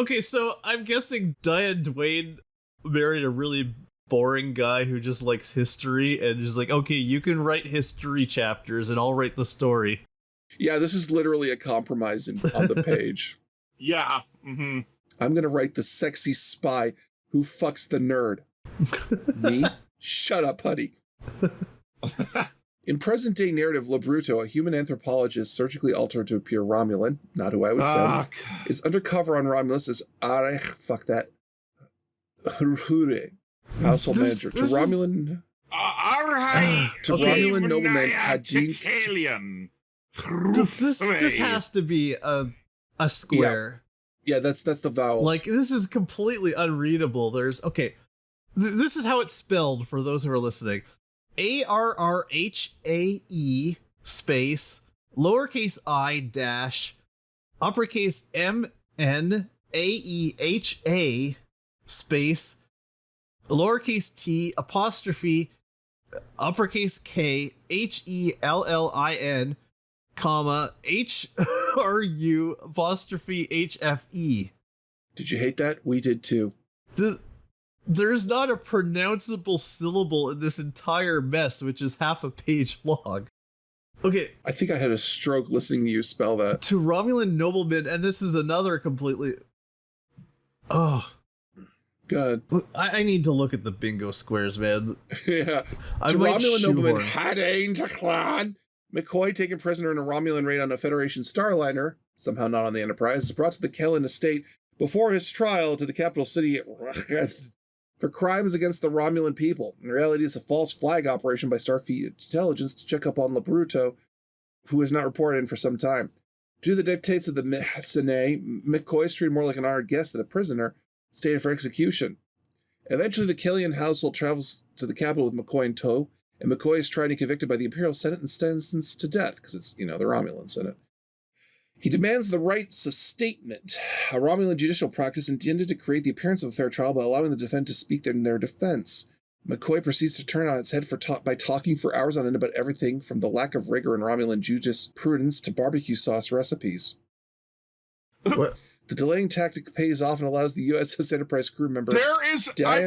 I'm guessing Diane Duane married a really boring guy who just likes history and is like, okay, you can write history chapters and I'll write the story. Yeah, this is literally a compromise on the page. Yeah. Mm-hmm. I'm going to write the sexy spy who fucks the nerd. Me? Shut up, honey. In present-day narrative, Labruto, a human anthropologist surgically altered to appear Romulan, not who I would send, is undercover on Romulus as fuck that, Hure, household manager. To Romulan nobleman Hadin. This has to be a square. Yeah, that's the vowels. Like, this is completely unreadable. There's, okay, this is how it's spelled for those who are listening. ARRHAE space lowercase I dash uppercase MNAEHA space lowercase t apostrophe uppercase K HELLIN comma HRU apostrophe HFE. Did you hate that? We did too. There's not a pronounceable syllable in this entire mess, which is half a page long. Okay. I think I had a stroke listening to you spell that. To Romulan nobleman, and this is another completely... Oh. Good. I need to look at the bingo squares, man. Yeah. To Romulan nobleman Hadin Clan, McCoy, taken prisoner in a Romulan raid on a Federation Starliner, somehow not on the Enterprise, is brought to the Kellen estate before his trial to the capital city for crimes against the Romulan people. In reality, it's a false flag operation by Starfleet intelligence to check up on Labruto, who has not reported in for some time. Due to the dictates of the Messene, McCoy is treated more like an honored guest than a prisoner, stated for execution. Eventually, the Killian household travels to the capital with McCoy in tow, and McCoy is tried and convicted by the Imperial Senate and sentenced to death, because it's, the Romulan Senate. He demands the rights of statement, a Romulan judicial practice intended to create the appearance of a fair trial by allowing the defendant to speak in their defense. McCoy proceeds to turn on its head by talking for hours on end about everything from the lack of rigor in Romulan jurisprudence to barbecue sauce recipes. What? The delaying tactic pays off and allows the USS Enterprise crew member... I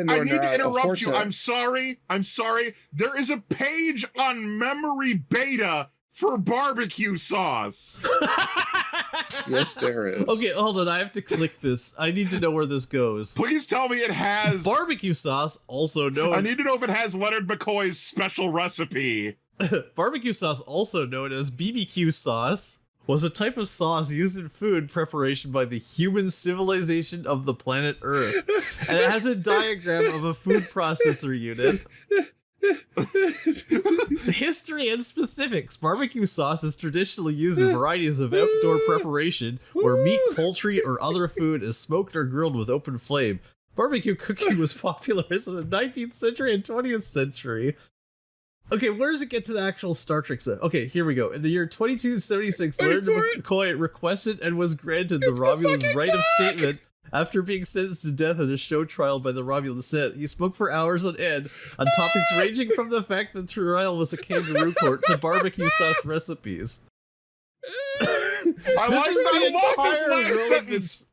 need to interrupt you. I'm sorry. There is a page on Memory Beta for barbecue sauce. Yes, there is. Okay, hold on. I have to click this. I need to know where this goes. Please tell me it has... Barbecue sauce, also known... I need to know if it has Leonard McCoy's special recipe. Barbecue sauce, also known as BBQ sauce, was a type of sauce used in food preparation by the human civilization of the planet Earth. And it has a diagram of a food processor unit. History and specifics. Barbecue sauce is traditionally used in varieties of outdoor preparation where meat, poultry, or other food is smoked or grilled with open flame. Barbecue cooking was popularized in the 19th century and 20th century. Okay, where does it get to the actual Star Trek stuff? Okay, here we go. In the year 2276, Leonard McCoy requested and was granted the Romulan's right of statement after being sentenced to death in a show trial by the Romulan Senate. He spoke for hours on end on topics ranging from the fact that the trial was a kangaroo court to barbecue sauce recipes. I love this last sentence.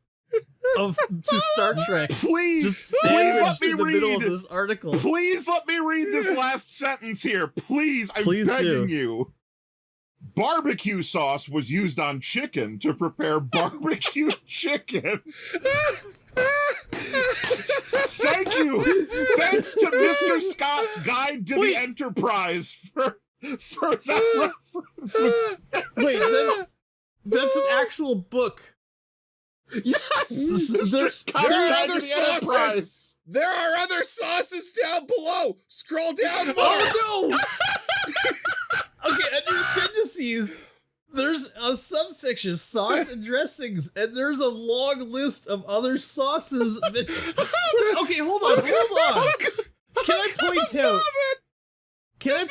To Star Trek. Please let me in the middle of this article. Please let me read this last sentence here. Please, I'm begging you. Barbecue sauce was used on chicken to prepare barbecue chicken. Thank you. Thanks to Mr. Scott's Guide to the Enterprise for that reference. Wait, that's an actual book. Yes, Mr. Scott's Guide to the Enterprise. There are other sauces down below. Scroll down more. Oh no! Okay, under appendices, there's a subsection, sauce and dressings, and there's a long list of other sauces. Okay, hold on. Can I point out? That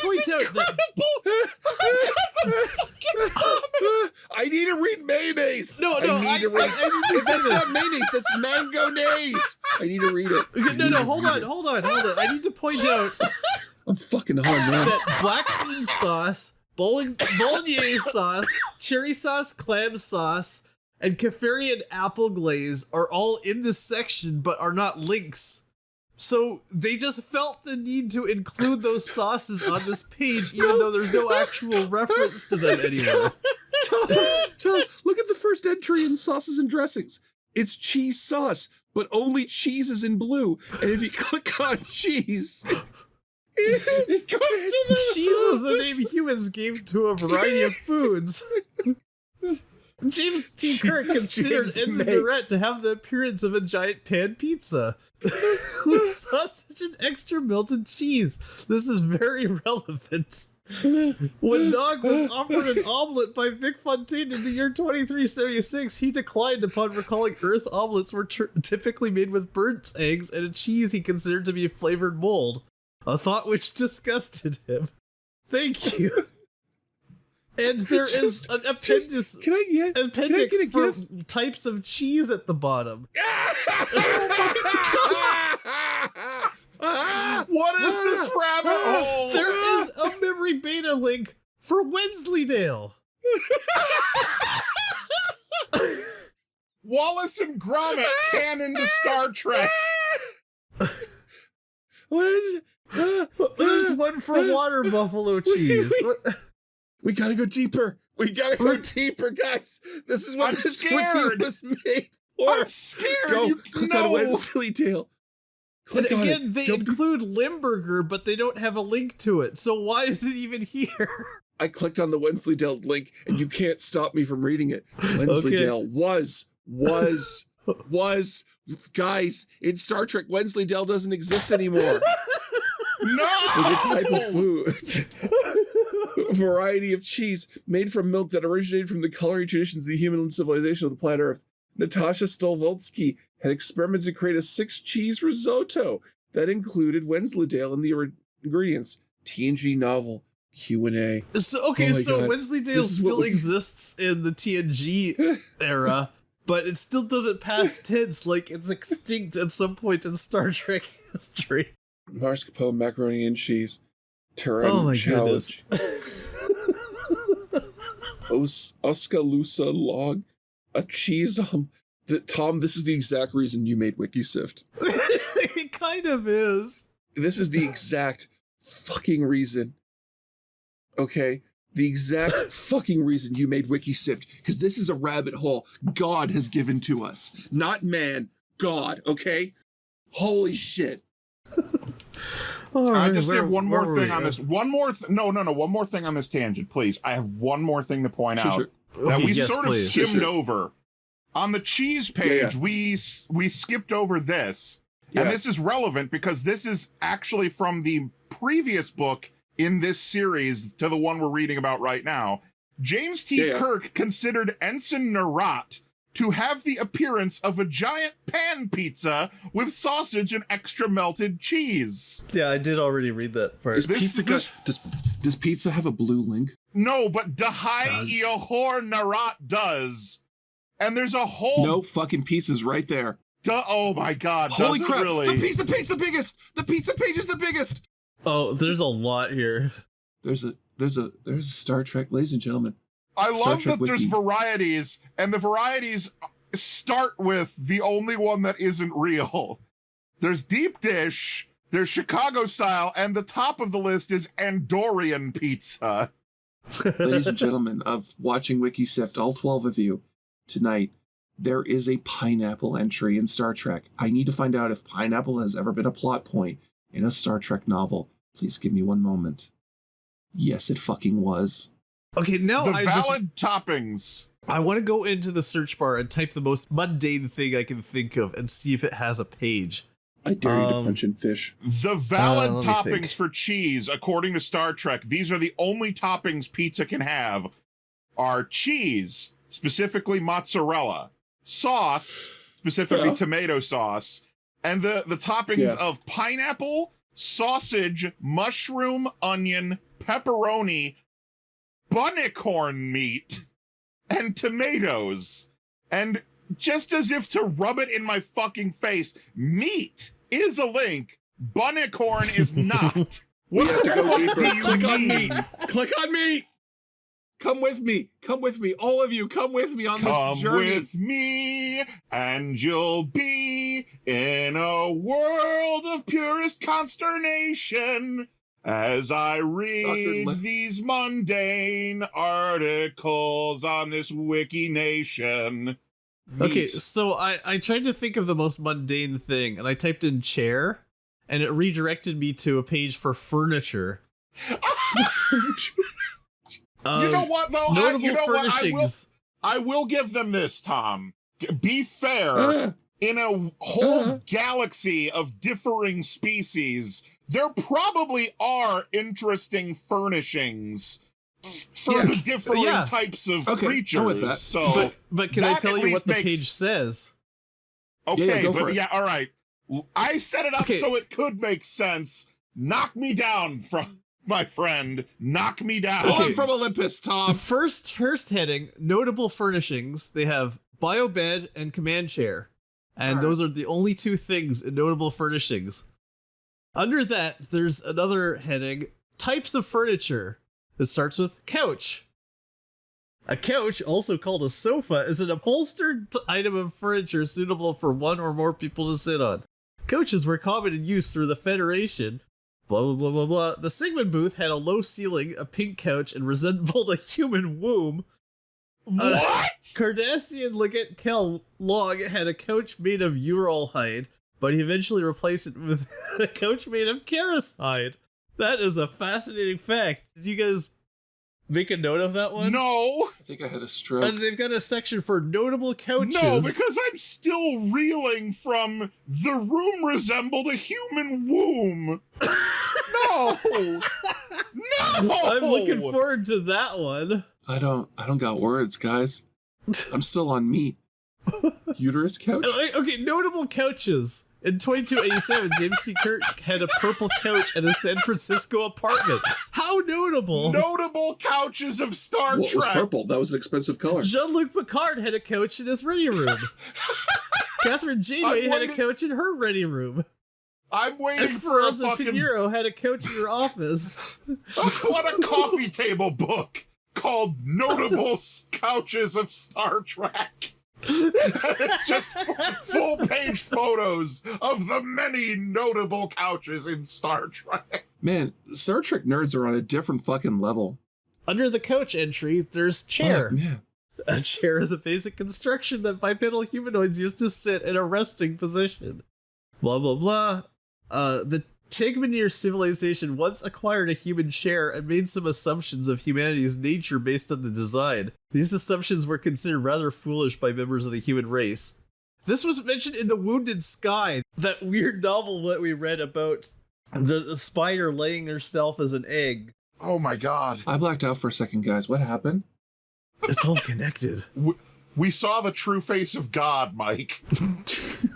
I need to read mayonnaise. No, I need to say that's this. not mayonnaise. That's mango-naise. I need to read it. No, hold on. I need to point out I'm fucking hard, man. that black bean sauce, bolognese sauce, cherry sauce, clam sauce, and Kefarian apple glaze are all in this section, but are not links. So they just felt the need to include those sauces on this page, even though there's no actual reference to them anywhere. Tom, look at the first entry in sauces and dressings. It's cheese sauce, but only cheese is in blue. And if you click on cheese, it goes to the cheese was the name humans gave to a variety of foods. James T. Kirk considered Ensign Dorette to have the appearance of a giant pan pizza with sausage and extra melted cheese. This is very relevant. When Nog was offered an omelet by Vic Fontaine in the year 2376, he declined upon recalling Earth omelets were typically made with burnt eggs and a cheese he considered to be a flavored mold, a thought which disgusted him. Thank you. And there is an appendix for types of cheese at the bottom. What is this rabbit hole? There is a memory beta link for Wensleydale. Wallace and Gromit canon to Star Trek. There's one for water buffalo cheese. We gotta go deeper. We gotta go deeper, guys. This is what this wiki was made for. I'm scared. Go click on Wensleydale. And again, they include Limburger, but they don't have a link to it. So why is it even here? I clicked on the Wensleydale link, and you can't stop me from reading it. Wensleydale was, guys, in Star Trek, Wensleydale doesn't exist anymore. No! It's a type of food. A variety of cheese made from milk that originated from the culinary traditions of the human civilization of the planet Earth. Natasha Stolvolsky had experimented to create a 6-cheese risotto that included Wensleydale in the ingredients. TNG novel Q&A. So Wensleydale still exists in the TNG era, but it still doesn't pass tense like it's extinct at some point in Star Trek history. Mascarpone, macaroni and cheese. Oh my challenge. goodness. Oskaloosa log. A cheese. Tom, this is the exact reason you made Wiki Sift. It kind of is. This is the exact fucking reason. Okay? The exact fucking reason you made Wiki Sift. Because this is a rabbit hole God has given to us. Not man. God. Okay? Holy shit. I just have one more thing on this. One more thing on this tangent, please. I have one more thing to point out that we sort of skimmed over. On the cheese page, we skipped over this. Yeah. And this is relevant because this is actually from the previous book in this series to the one we're reading about right now. James T. Kirk considered Ensign Narat to have the appearance of a giant pan pizza with sausage and extra melted cheese. Yeah, I did already read that part. Does pizza have a blue link? No, but Dahai Eohor Narat does. And there's a whole... No fucking pizza's right there. Oh my god. Holy crap. Really? The pizza page is the biggest. The pizza page is the biggest. Oh, there's a lot here. There's a Star Trek, ladies and gentlemen. I love that there's varieties, and the varieties start with the only one that isn't real. There's deep dish, there's Chicago style, and the top of the list is Andorian pizza. Ladies and gentlemen of watching Wiki Sift, all 12 of you, tonight, there is a pineapple entry in Star Trek. I need to find out if pineapple has ever been a plot point in a Star Trek novel. Please give me one moment. Yes, it fucking was. Okay, now toppings. I want to go into the search bar and type the most mundane thing I can think of and see if it has a page. I dare you to punch in fish. The valid toppings for cheese, according to Star Trek, these are the only toppings pizza can have, are cheese, specifically mozzarella, sauce, specifically tomato sauce, and the toppings of pineapple, sausage, mushroom, onion, pepperoni, bunnicorn meat, and tomatoes. And just as if to rub it in my fucking face, meat is a link, bunnicorn is not. We have to go deeper. Click on meat. Click on meat. Come with me. Come with me. All of you, come with me on this journey. Come with me, and you'll be in a world of purest consternation as I read these mundane articles on this Wiki Nation. Okay, so I tried to think of the most mundane thing, and I typed in chair, and it redirected me to a page for furniture. You know what, though? Notable furnishings. I will give them this, Tom. Be fair. In a whole galaxy of differing species, there probably are interesting furnishings for the differing types of creatures. With that. So, but can I tell you what the page says? Okay, all right. I set it up so it could make sense. Knock me down from my friend. Knock me down. Okay. From Olympus, Tom. The first heading, notable furnishings. They have bio bed and command chair. And those are the only two things in notable furnishings. Under that, there's another heading, types of furniture. It starts with couch. A couch, also called a sofa, is an upholstered item of furniture suitable for one or more people to sit on. Couches were common in use through the Federation. Blah, blah, blah, blah, blah. The Sigmund booth had a low ceiling, a pink couch, and resembled a human womb. What? Cardassian Legate Kel Log had a couch made of Ural hide, but he eventually replaced it with a couch made of Karis hide. That is a fascinating fact. Did you guys make a note of that one? No. I think I had a stroke. And they've got a section for notable couches. No, because I'm still reeling from the room resembled a human womb. No. No. I'm looking forward to that one. I don't got words, guys. I'm still on meat. Uterus couch? Okay, notable couches. In 2287, James T. Kirk had a purple couch at a San Francisco apartment. How notable! Notable couches of Star Trek. What was purple? That was an expensive color. Jean-Luc Picard had a couch in his ready room. Catherine Janeway had a couch in her ready room. I'm waiting for a fucking... Pinheiro had a couch in her office. What a coffee table book called Notable Couches of Star Trek. It's just full-page photos of the many notable couches in Star Trek. Man, Star Trek nerds are on a different fucking level. Under the couch entry, there's chair. Oh, man. A chair is a basic construction that bipedal humanoids used to sit in a resting position. Blah, blah, blah. The Tegmanir civilization once acquired a human chair and made some assumptions of humanity's nature based on the design. These assumptions were considered rather foolish by members of the human race. This was mentioned in The Wounded Sky, that weird novel that we read about the spider laying herself as an egg. Oh my god. I blacked out for a second, guys. What happened? It's all connected. We saw the true face of God, Mike,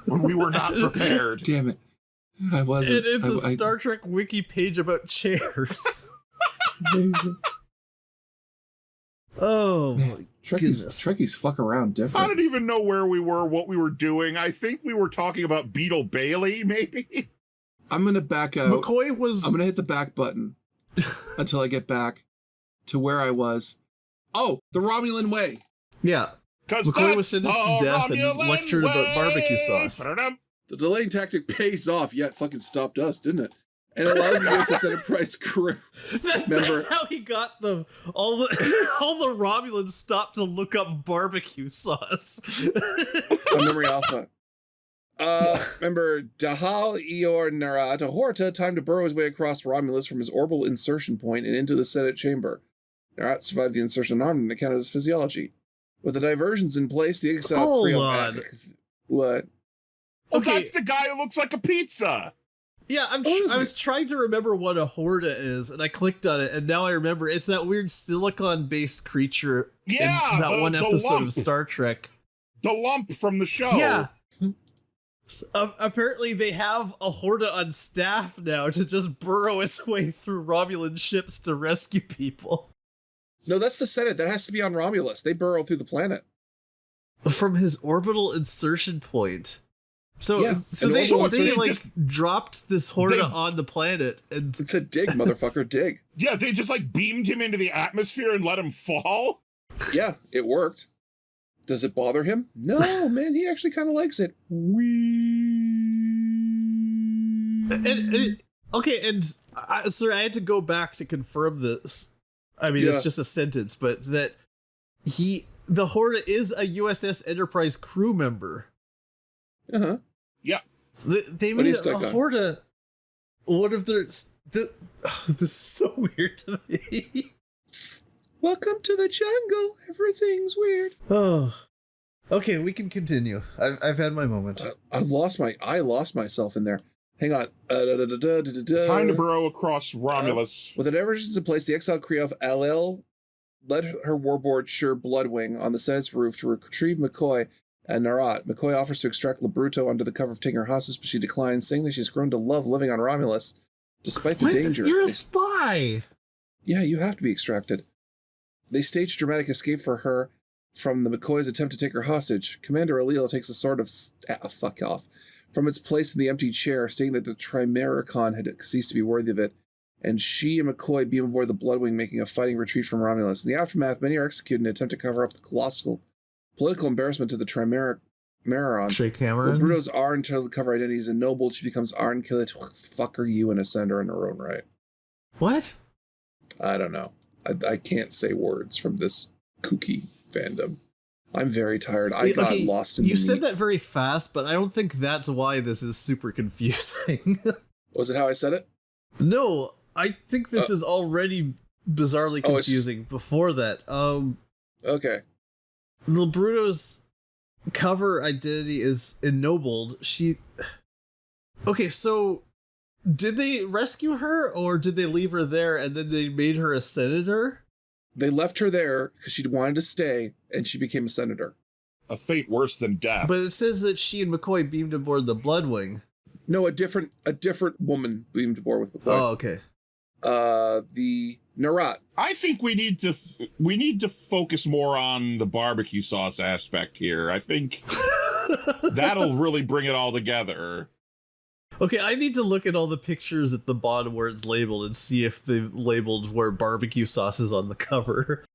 when we were not prepared. Damn it. I wasn't. It's a Star Trek wiki page about chairs. Oh, man, Trekkies fuck around different. I don't even know where we were, what we were doing. I think we were talking about Beetle Bailey, maybe? I'm going to back out. McCoy was... I'm going to hit the back button until I get back to where I was. Oh, the Romulan Way. Yeah. McCoy was sentenced to death and lectured about barbecue sauce. The delaying tactic pays off, yet fucking stopped us, didn't it? And allows the USS Enterprise crew. That's how he got them. All the Romulans stopped to look up barbecue sauce. On Memory Alpha. Remember, Dahal Eor Narata Horta time to burrow his way across Romulus from his orbital insertion point and into the Senate chamber. Narat survived the insertion armed and accounted his physiology. With the diversions in place, the exile Hold on. What? Well, Okay. that's the guy who looks like a pizza. Yeah, I was trying to remember what a Horda is, and I clicked on it, and now I remember it's that weird silicon-based creature in that one episode lump. of Star Trek. The lump from the show. Yeah. Apparently, they have a Horda on staff now to just burrow its way through Romulan ships to rescue people. No, that's the Senate. That has to be on Romulus. They burrow through the planet. From his orbital insertion point. So, Yeah, so an they orbital like insertion. dropped this Horda on the planet, and It's a dig, motherfucker, dig. Yeah, they just like beamed him into the atmosphere and let him fall. Yeah, it worked. Does it bother him? No, man, he actually kind of likes it. Sorry, I had to go back to confirm this. I mean, it's just a sentence, but that the Horda is a USS Enterprise crew member. Uh-huh. Yeah. They made a Horda one of their... this is so weird to me. Welcome to the jungle. Everything's weird. Oh. Okay, we can continue. I've had my moment. I lost myself in there. Hang on. Time to burrow across Romulus. With the divergence in place, the exiled Kriov Alel led her warboard Sure Bloodwing on the Senate's roof to retrieve McCoy and Narat. McCoy offers to extract Labruto under the cover of taking her hostage, but she declines, saying that she's grown to love living on Romulus, despite the danger. You're a spy! Yeah, you have to be extracted. They stage a dramatic escape for her from the McCoy's attempt to take her hostage. Commander Alil takes a sword of fuck off from its place in the empty chair, stating that the Trimericon had ceased to be worthy of it, and she and McCoy beam aboard the Bloodwing, making a fighting retreat from Romulus. In the aftermath, many are executed in an attempt to cover up the colossal political embarrassment to the Trimeron. Jake Cameron. Bruto's R until the cover identity is ennobled. She becomes R and kill it. Fuck are you and a senator in her own right? What? I don't know. I can't say words from this kooky fandom. I'm very tired. I got lost in the You said that very fast, but I don't think that's why this is super confusing. Was it how I said it? No, I think this is already bizarrely confusing before that. Okay. Labruto's cover identity is ennobled. Okay, so did they rescue her, or did they leave her there and then they made her a senator? They left her there because she wanted to stay, and she became a senator. A fate worse than death. But it says that she and McCoy beamed aboard the Bloodwing. No, a different woman beamed aboard with McCoy. Oh, okay. The Narat. I think we need to focus more on the barbecue sauce aspect here. I think that'll really bring it all together. Okay, I need to look at all the pictures at the bottom where it's labeled and see if they've labeled where barbecue sauce is on the cover.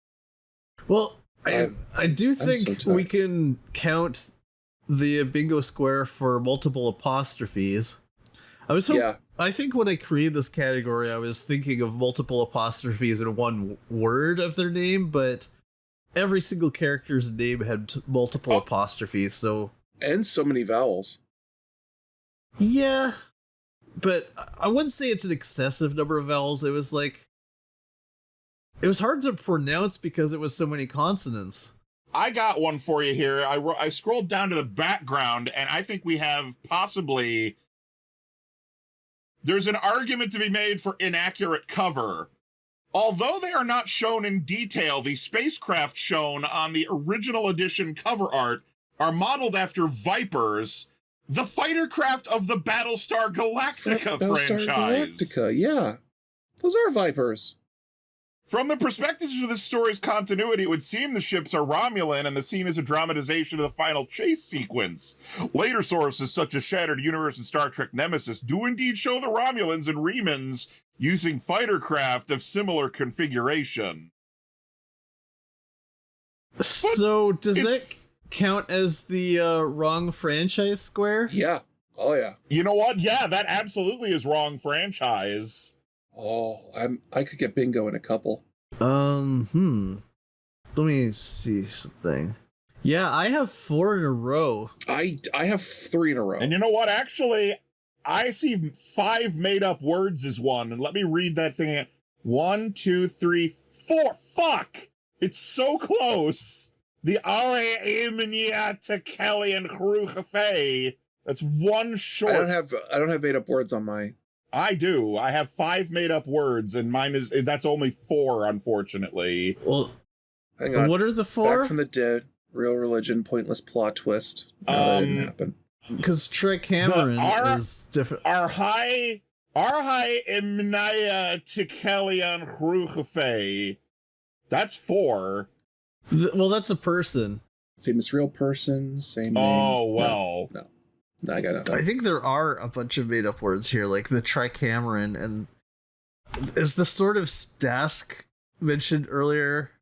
Well, I do think we can count the bingo square for multiple apostrophes. I think when I created this category, I was thinking of multiple apostrophes in one word of their name, but every single character's name had multiple apostrophes, so... And so many vowels. Yeah, but I wouldn't say it's an excessive number of vowels. It was hard to pronounce because it was so many consonants. I got one for you here. I scrolled down to the background, and I think we have possibly... There's an argument to be made for inaccurate cover. Although they are not shown in detail, the spacecraft shown on the original edition cover art are modeled after Vipers, the fighter craft of the Battlestar Galactica franchise. Galactica, yeah. Those are Vipers. From the perspective of this story's continuity, it would seem the ships are Romulan and the scene is a dramatization of the final chase sequence. Later sources, such as Shattered Universe and Star Trek Nemesis, do indeed show the Romulans and Remans using fighter craft of similar configuration. So, does that count as the wrong franchise square? Yeah. Oh, yeah. You know what? Yeah, that absolutely is wrong franchise. Oh, I could get bingo in a couple. Let me see something. Yeah, I have 4 in a row. I have 3 in a row. And you know what? Actually, I see 5 made-up words as one. And let me read that thing again. 1, 2, 3, 4. Fuck! It's so close. The Are Imnia to Kelly and Cruchafe. That's one short. I don't have made up words on my. I do. I have 5 made up words, and that's only 4, unfortunately. Well, hang on. What are the 4? Back from the Dead, Real Religion, Pointless Plot Twist. No, that didn't happen. Because Tricameron is different. Arhai Imnaya Tikelian Hruchafe. That's 4. Well, that's a person. Famous real person, same name. Oh, well. No, I got nothing. I think there are a bunch of made-up words here, like the Tricameron, and is the Sword of Stask mentioned earlier?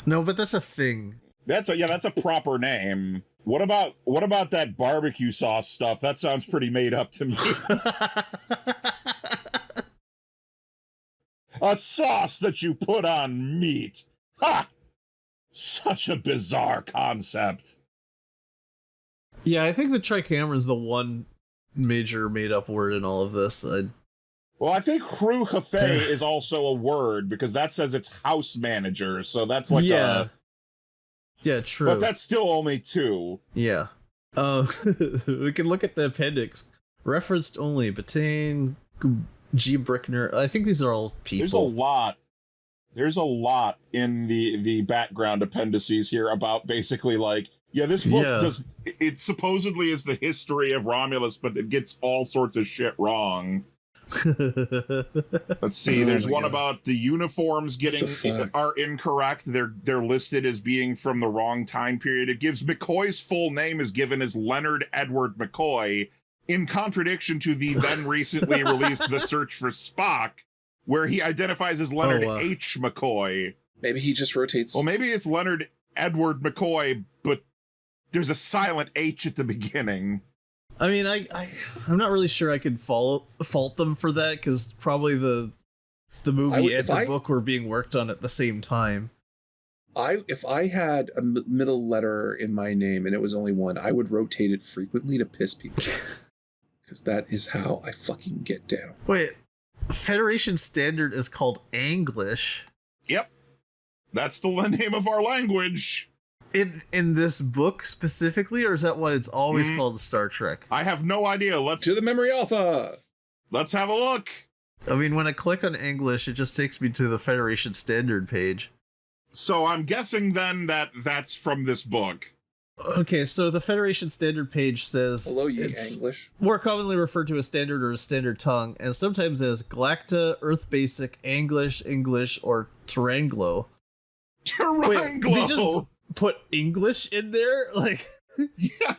No, but that's a thing. That's a proper name. What about that barbecue sauce stuff? That sounds pretty made up to me. A sauce that you put on meat. Ha! Such a bizarre concept. Yeah, I think the Tricameron's the one major made-up word in all of this. Well, I think Hruchafe is also a word, because that says it's house manager, so that's like Yeah, true. But that's still only 2. Yeah. We can look at the appendix. Referenced only. Botane, G. Brickner. I think these are all people. There's a lot in the background appendices here about basically like, this book it supposedly is the history of Romulus, but it gets all sorts of shit wrong. Let's see. There's one about the uniforms are incorrect. They're listed as being from the wrong time period. It gives McCoy's full name is given as Leonard Edward McCoy, in contradiction to the then recently released The Search for Spock, where he identifies as Leonard H. McCoy. Maybe he just rotates. Well, maybe it's Leonard Edward McCoy, but there's a silent H at the beginning. I mean, I'm not really sure I could fault them for that, because probably the movie and the book were being worked on at the same time. If I had a middle letter in my name and it was only one, I would rotate it frequently to piss people off. Because that is how I fucking get down. Wait, Federation Standard is called Anglish. Yep. That's the name of our language. In this book specifically, or is that what it's always called in Star Trek? I have no idea. To the Memory Alpha! Let's have a look. I mean, when I click on English, it just takes me to the Federation Standard page. So I'm guessing then that's from this book. Okay, so the Federation Standard page says... Hello, ye English. More commonly referred to as Standard or Standard Tongue, and sometimes as Galacta, Earth Basic, English, or Teranglo. Teranglo! Wait, they just put English in there? Like... Yeah.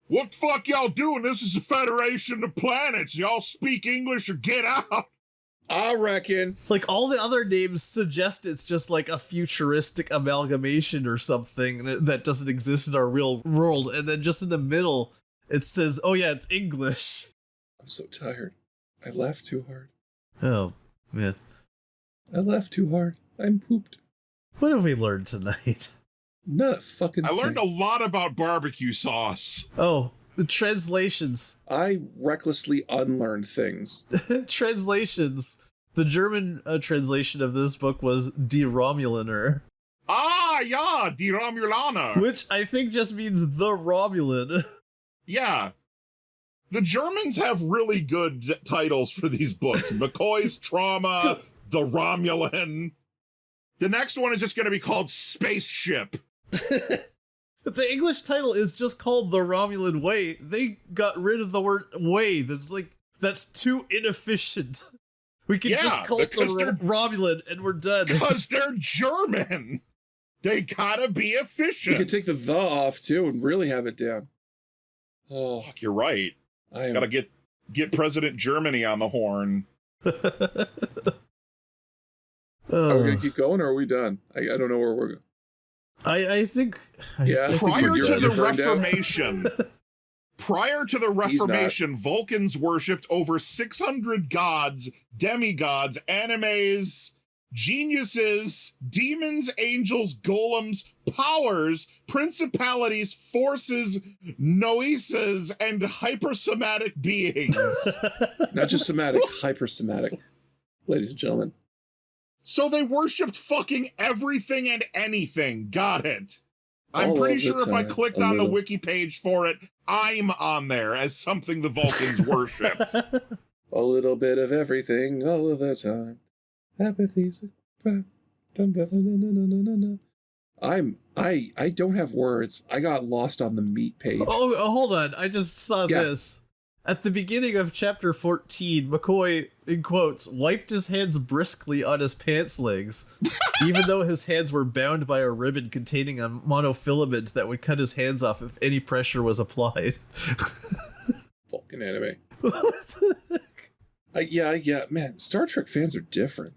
What the fuck y'all doing? This is a Federation of Planets. Y'all speak English or get out. I reckon. Like, all the other names suggest it's just like a futuristic amalgamation or something that doesn't exist in our real world. And then just in the middle, it says, oh yeah, it's English. I'm so tired. I laughed too hard. Oh, man. I laughed too hard. I'm pooped. What have we learned tonight? Not a fucking thing. I learned a lot about barbecue sauce. Oh, the translations. I recklessly unlearned things. Translations. The German translation of this book was Die Romulaner. Ah, yeah, Die Romulaner. Which I think just means the Romulan. Yeah. The Germans have really good titles for these books. McCoy's Trauma, The Romulan. The next one is just going to be called Spaceship. But the English title is just called The Romulan Way. They got rid of the word way. That's too inefficient. We can just call it the Romulan and we're done. Because they're German. They gotta be efficient. You can take the off too and really have it down. Oh, fuck, you're right. Gotta get President Germany on the horn. Are we gonna keep going or are we done? I don't know where we're going. I think... Yeah. Prior to the Reformation, Vulcans worshipped over 600 gods, demigods, animes, geniuses, demons, angels, golems, powers, principalities, forces, noeses, and hypersomatic beings. Not just somatic, hypersomatic, ladies and gentlemen. So they worshipped fucking everything and anything. Got it. I'm All pretty of the sure if I time, clicked a on the little. wiki page for it, I'm on there as something the Vulcans worshipped. A little bit of everything, all of the time. Apathy's. I don't have words. I got lost on the meat page. Oh, hold on. I just saw this. At the beginning of chapter 14, McCoy, in quotes, wiped his hands briskly on his pants legs, even though his hands were bound by a ribbon containing a monofilament that would cut his hands off if any pressure was applied. Vulcan anime. What the heck? Yeah, man. Star Trek fans are different.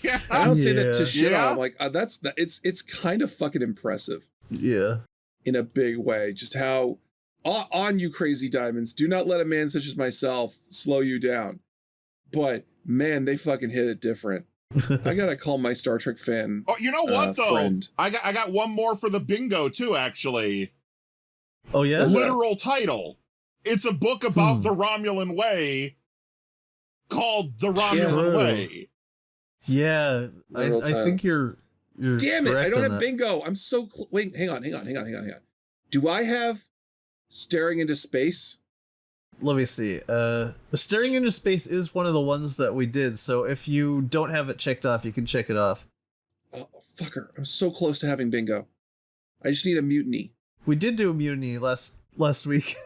Yeah. I don't say that to shit Yeah. on. Like it's kind of fucking impressive Yeah. in a big way. Just how on you crazy diamonds. Do not let a man such as myself slow you down. But man, they fucking hit it different. I gotta call my Star Trek fan. Oh, you know what though? Friend. I got one more for the bingo too. Actually, Oh, yeah? What's that? literal title. It's a book about the Romulan Way, called The Romulan True. Way. Yeah. Literal I title. think you're Damn it! I correct don't on have that. bingo. I'm so wait. Hang on. Do I have staring into space? Let me see. Staring into space is one of the ones that we did, so if you don't have it checked off, you can check it off. Oh fucker! I'm so close to having bingo. I just need a mutiny. We did do a mutiny last week.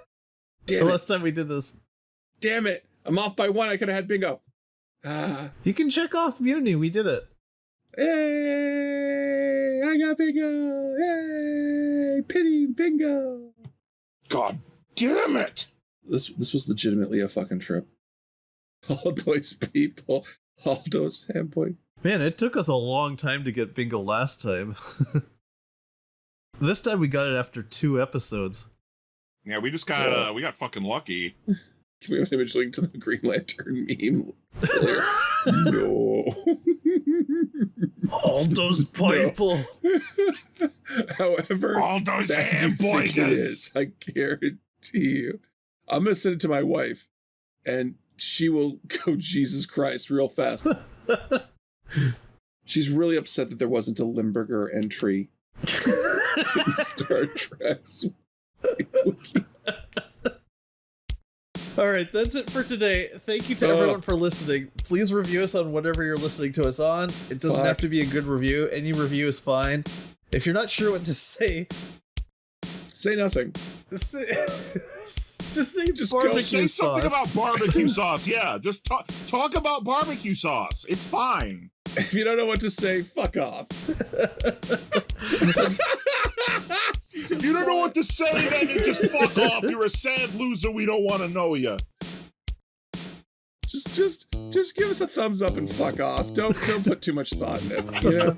The Damn it! last time we did this. Damn it! I'm off by one. I could have had bingo. Ah! You can check off mutiny. We did it. Hey! I got bingo! Hey! Pity bingo! God damn it! This was legitimately a fucking trip. All those people, all those handboy. Man, it took us a long time to get bingo last time. This time we got it after 2 episodes. Yeah, we just got we got fucking lucky. Can we have an image link to the Green Lantern meme earlier? No. All those people. However, All those that ham you think it boys. is, I guarantee you. I'm gonna send it to my wife, and she will go Jesus Christ real fast. She's really upset that there wasn't a Limburger entry in Star Trek's wiki. All right, that's it for today. Thank you to everyone for listening. Please review us on whatever you're listening to us on. It doesn't have to be a good review. Any review is fine. If you're not sure what to say, Say nothing. just say go. barbecue Say something sauce. about barbecue sauce. Yeah, just talk about barbecue sauce. It's fine. If you don't know what to say, fuck off. If you don't know what to say, then you just fuck off. You're a sad loser. We don't want to know you. Just give us a thumbs up and fuck off. Don't put too much thought in it. You know?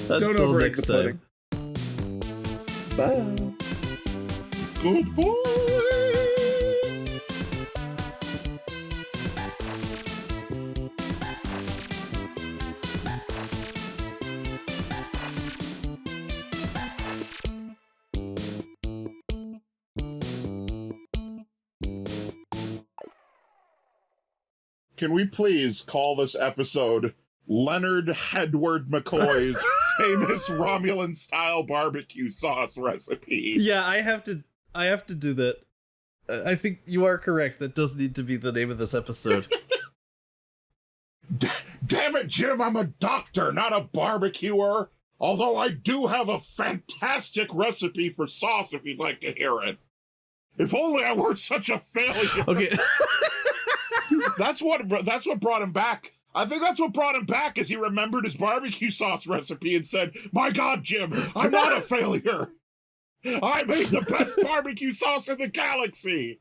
Don't Until overegg next the time. pudding. Bye. Good boy. Can we please call this episode Leonard Hedward McCoy's famous Romulan-Style barbecue sauce recipe? Yeah, I have to do that. I think you are correct. That does need to be the name of this episode. Damn it, Jim, I'm a doctor, not a barbecuer. Although I do have a fantastic recipe for sauce if you'd like to hear it. If only I weren't such a failure. Okay. That's what brought him back. I think that's what brought him back, is he remembered his barbecue sauce recipe and said, "My God, Jim, I'm not a failure. I made the best barbecue sauce in the galaxy."